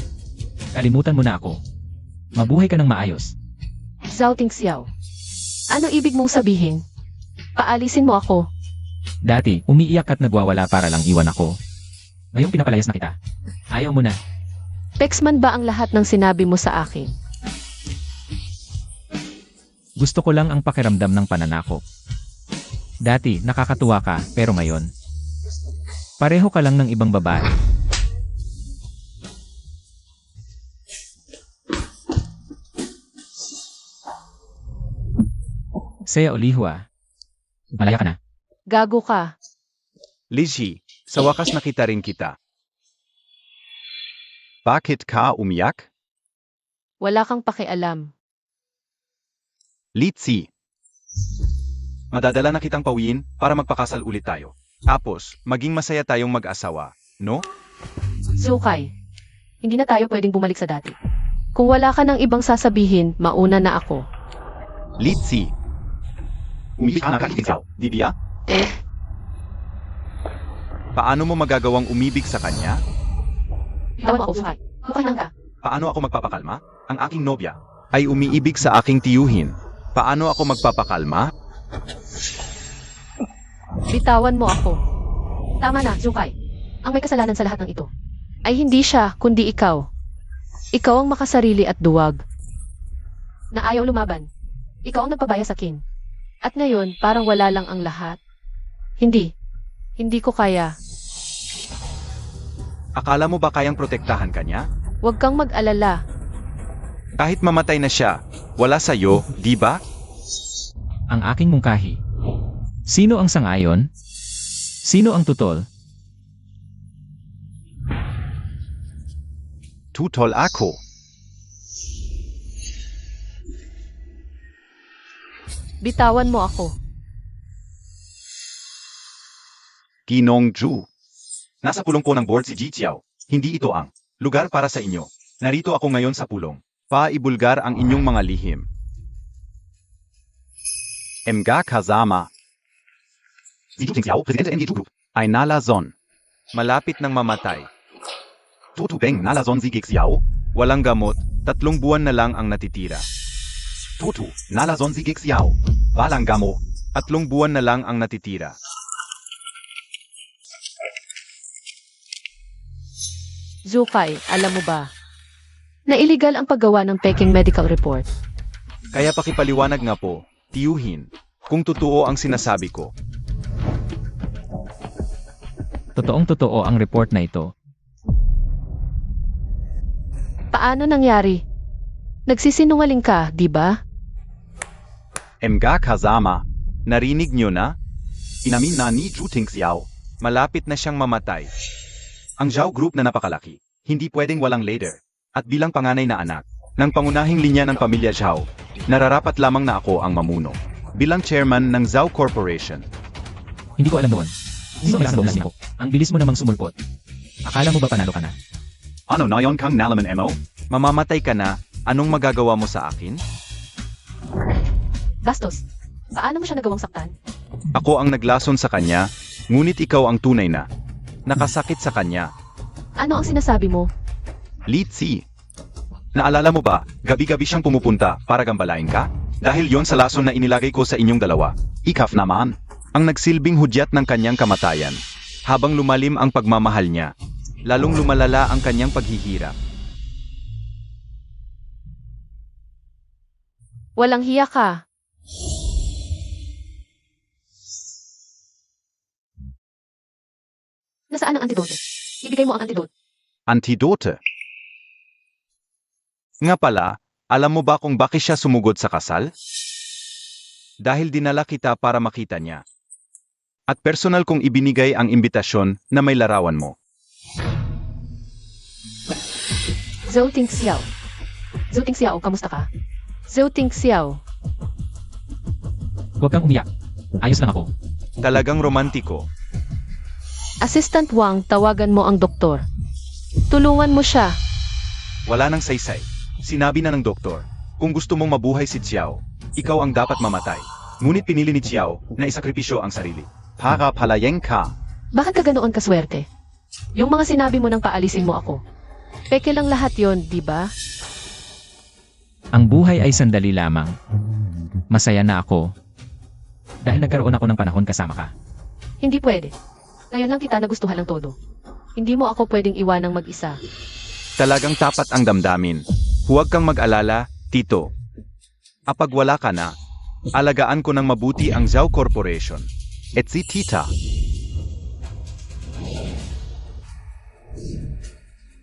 Kalimutan mo na ako. Mabuhay ka ng maayos. Zhou Ting Xiao. Ano ibig mong sabihin? Paalisin mo ako. Dati, umiiyak at nagwawala para lang iwan ako. Ngayong pinapalayas na kita. Ayaw mo na. Pexman ba ang lahat ng sinabi mo sa akin? Gusto ko lang ang pakiramdam ng pananakop. Dati, nakakatuwa ka, pero ngayon, pareho ka lang ng ibang babae. Saya Olihua. Malaya ka na. Gago ka. Lizzie, sa wakas nakita rin kita. Bakit ka umiyak? Wala kang pakialam. Litsi. Madadala na kitang pawiin para magpakasal ulit tayo. Tapos, maging masaya tayong mag-asawa, no? Zukay, hindi na tayo pwedeng bumalik sa dati. Kung wala ka ng ibang sasabihin, mauna na ako. Litsi, Umibig ka na kay Xiao, di ba? paano mo magagawang umibig sa kanya? Tawan mo ako, Zukay. Mukha lang ka. Paano ako magpapakalma? Ang aking nobya ay umiibig sa aking tiyuhin. Paano ako magpapakalma? Bitawan mo ako. Tama na, Zukay. Ang may kasalanan sa lahat ng ito ay hindi siya, kundi ikaw. Ikaw ang makasarili at duwag. Na ayaw lumaban. Ikaw ang nagpabaya sa kin. At ngayon, parang wala lang ang lahat. Hindi. Hindi ko kaya. Akala mo ba kayang protektahan kanya? Huwag kang mag-alala. Kahit mamatay na siya, wala sa'yo, di ba? Ang aking mungkahi. Sino ang sangayon? Sino ang tutol? Tutol ako. Bitawan mo ako. Ginong Ju. Nasa pulong po ng board si Ji Xiao. Hindi ito ang lugar para sa inyo. Narito ako ngayon sa pulong. Paibulgar ang inyong mga lihim. Mga kasama Si Ju Xiao, Presidente ng Group. ay nalazon. Malapit ng mamatay. Tutu Beng nalazon si Xiao. Walang gamot, 3 buwan na lang ang natitira. Tutu nalazon si Xiao. Walang gamo. 3 buwan na lang ang natitira. Zukay, alam mo ba? Na illegal ang paggawa ng peking medical report. Kaya pakipaliwanag nga po, tiyuhin, kung totoo ang sinasabi ko. Totoong totoo ang report na ito. Paano nangyari? Nagsisinungaling ka, di ba? Mga kasama Narinig nyo na? Inamin na ni Ju Xiao. Malapit na siyang mamatay. Ang Zhao Group na napakalalaki, hindi pwedeng walang leader. At bilang panganay na anak ng pangunahing linya ng pamilya Zhao, nararapat lamang na ako ang mamuno. Bilang chairman ng Zhao Corporation. Hindi ko alam noon. Sino ang nasa ko? Ang bilis mo namang sumulpot. Akala mo ba panalo ka na? Ano na yon kang nalaman mo? Mamamatay ka na, anong magagawa mo sa akin? Bastos, paano mo siya nagawang saktan? Ako ang naglason sa kanya, ngunit ikaw ang tunay na nakasakit sa kanya. Ano ang sinasabi mo? Litsi. Naalala mo ba, gabi-gabi siyang pumupunta para gambalain ka? Dahil yon sa lason na inilagay ko sa inyong dalawa. Ikaf naman. Ang nagsilbing hudyat ng kanyang kamatayan. Habang lumalim ang pagmamahal niya, lalong lumalala ang kanyang paghihirap. Walang hiya ka. Nasaan ang antidote? Ibigay mo ang antidote. Antidote. Nga pala, alam mo ba kung bakit siya sumugod sa kasal? Dahil dinala kita para makita niya. At personal kong ibinigay ang imbitasyon na may larawan mo. Zhou Ting Xiao. Zhou Ting Xiao, kamusta ka? Zhou Ting Xiao. Huwag kang umiyak. Ayos lang ako. Talagang romantiko. Assistant Wang, tawagan mo ang doktor. Tulungan mo siya. Wala nang saysay. Sinabi na ng doktor, kung gusto mong mabuhay si Xiao, ikaw ang dapat mamatay. Ngunit pinili ni Xiao na isakripisyo ang sarili. Para palayeng ka. Bakit ka ganoon kaswerte? Yung mga sinabi mo nang paalisin mo ako. Peke lang lahat yon, di ba? Ang buhay ay sandali lamang. Masaya na ako. Dahil nagkaroon ako ng panahon kasama ka. Hindi pwede. Ngayon lang kita nagustuhan ng todo. Hindi mo ako pwedeng iwanang mag-isa. Talagang tapat ang damdamin. Huwag kang mag-alala, Tito. Kapag wala ka na, alagaan ko ng mabuti ang Zhao Corporation. Et si tita.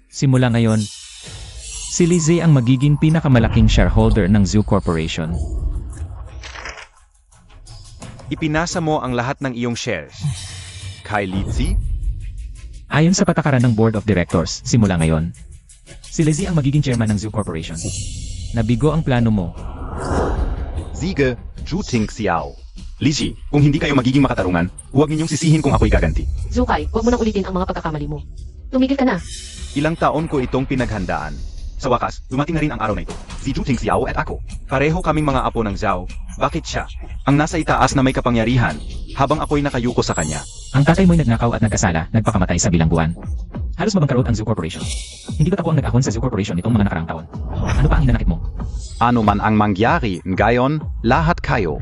Simula ngayon, si Lizzie ang magiging pinakamalaking shareholder ng Zoo Corporation. Ipinasa mo ang lahat ng iyong shares. Kay Litsi? Ayon sa patakaran ng Board of Directors, simula ngayon, si Lizzie ang magiging chairman ng Zoo Corporation. Nabigo ang plano mo. Siege, Ju Xiao. Lizzie, kung hindi kayo magiging makatarungan, huwag ninyong sisihin kung ako'y gaganti. Zukay, huwag mo nang ulitin ang mga pagkakamali mo. Tumigil ka na. Ilang taon ko itong pinaghandaan. Sa wakas, dumating na rin ang araw na ito. Si Juting Xiao at ako. Pareho kaming mga apo ng Zhao. Bakit siya? Ang nasa itaas na may kapangyarihan, habang ako'y nakayuko sa kanya. Ang tatay mo'y nagnakaw at nagkasala, nagpakamatay sa bilangguan. Halos mabangkarot ang Zoo Corporation. Hindi ba ako ang nag-ahon sa Zoo Corporation nitong mga nakarang taon? Ano pa ang hinanakit mo? Ano man ang mangyari, ngayon, lahat kayo.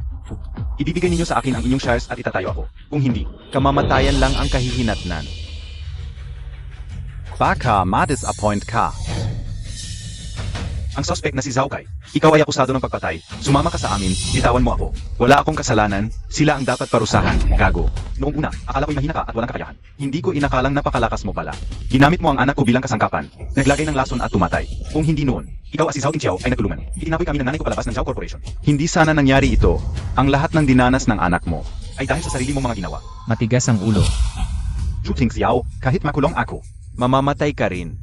Ibibigay ninyo sa akin ang inyong shares at itatayo ako. Kung hindi, Kamamatayan lang ang kahihinatnan. Baka ma-disappoint ka. ang suspect na si Zhao Kai, ikaw ay akusado ng pagpatay. Sumama ka sa amin, bitawan mo ako. Wala akong kasalanan, sila ang dapat parusahan, gago. Noong una, akala ko'y mahina ka at walang kakayahan. Hindi ko inakalang napakalakas mo pala. Ginamit mo ang anak ko bilang kasangkapan. Naglagay ng lason at tumatay. Kung hindi noon, ikaw at si Zhao Tingqiao ay nagtulungan. Itinapoy kami ng nanay ko palabas ng Zhao Corporation. Hindi sana nangyari ito. Ang lahat ng dinanas ng anak mo. Ay dahil sa sarili mong mga ginawa. Matigas ang ulo. Juting Xiao, kahit makulong ako. Mamamatay ka rin.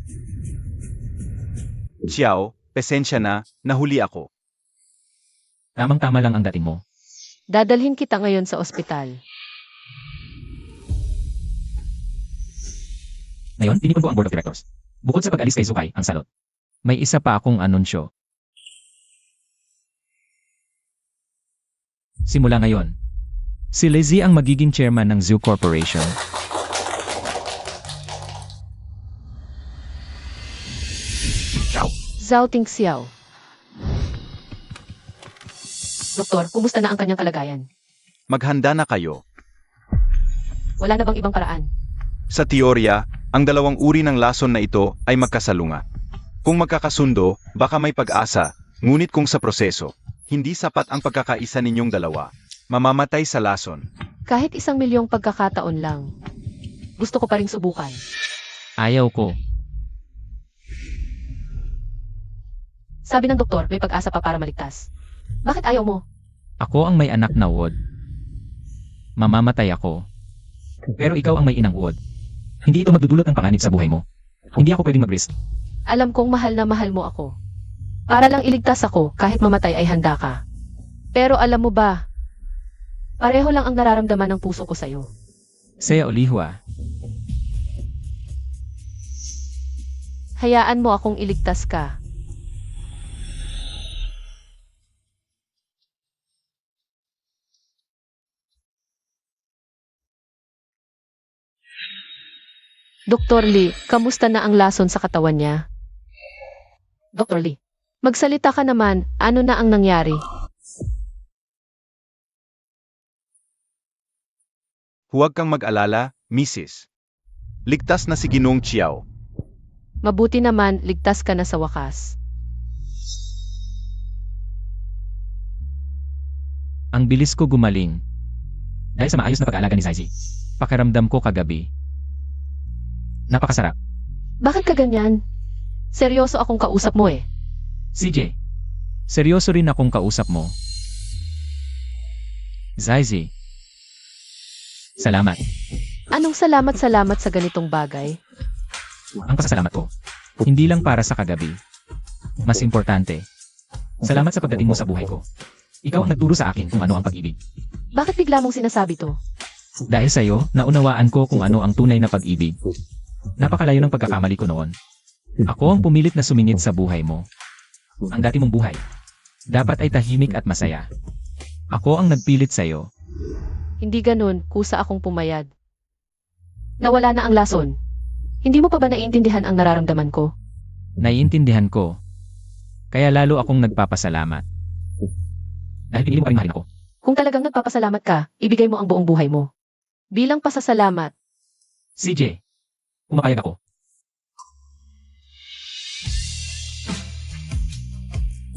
Xiao, pasensya na, nahuli ako. Tamang-tama lang ang dating mo. Dadalhin kita ngayon sa ospital. Ngayon, tinipon ko ang board of directors. Bukod sa pag-alis kay Zukay, ang salot. May isa pa akong anunsyo. Simula ngayon, si Lizzie ang magiging chairman ng Zoo Corporation. Zhao Tingxiao. Doktor, kumusta na ang kanyang kalagayan? Maghanda na kayo. Wala na bang ibang paraan? Sa teorya, ang dalawang uri ng lason na ito ay magkasalunga. Kung magkakasundo, baka may pag-asa, ngunit kung sa proseso, hindi sapat ang pagkakaisa ninyong dalawa. Mamamatay sa lason. Kahit 1,000,000 pagkakataon lang. Gusto ko pa ring subukan. Ayaw ko. Sabi ng doktor, may pag-asa pa para maligtas. Bakit ayaw mo? Ako ang may anak na uod. Mamamatay ako. Pero ikaw ang may inang uod. Hindi ito magdudulot ng panganib sa buhay mo. Hindi ako pwedeng mag-risk. Alam kong mahal na mahal mo ako. Para lang iligtas ako, kahit mamatay ay handa ka. Pero alam mo ba, pareho lang ang nararamdaman ng puso ko sa'yo. Saya Olihua, Hayaan mo akong iligtas ka. Dr. Lee, kamusta na ang lason sa katawan niya? Dr. Lee, magsalita ka naman, ano na ang nangyari? Huwag kang mag-alala, Mrs. Ligtas na si Ginong Xiao. Mabuti naman, ligtas ka na sa wakas. ang bilis ko gumaling. Dahil sa maayos na pag-aalaga ni Zaisi. Pakiramdam ko kagabi. Napakasarap. Bakit ka ganyan? Seryoso akong kausap mo eh. CJ, seryoso rin akong kausap mo. Zaisi. Salamat. Anong salamat sa ganitong bagay? Ang pasasalamat ko. Hindi lang para sa kagabi. Mas importante. Salamat sa pagdating mo sa buhay ko. Ikaw ang nagturo sa akin kung ano ang pag-ibig. Bakit bigla mong sinasabi to? Dahil sa'yo, naunawaan ko kung ano ang tunay na pag-ibig. Napakalayo ng pagkakamali ko noon. Ako ang pumilit na sumingit sa buhay mo. Ang dati mong buhay. Dapat ay tahimik at masaya. Ako ang nagpilit sa'yo. Hindi ganun, kusa akong pumayad. Nawala na ang lason. Hindi mo pa ba naiintindihan ang nararamdaman ko? Naiintindihan ko. Kaya lalo akong nagpapasalamat. Dahil pinili mo pa rin mahalin ako. Kung talagang nagpapasalamat ka, ibigay mo ang buong buhay mo. Bilang pasasalamat, CJ, pumapayag ako.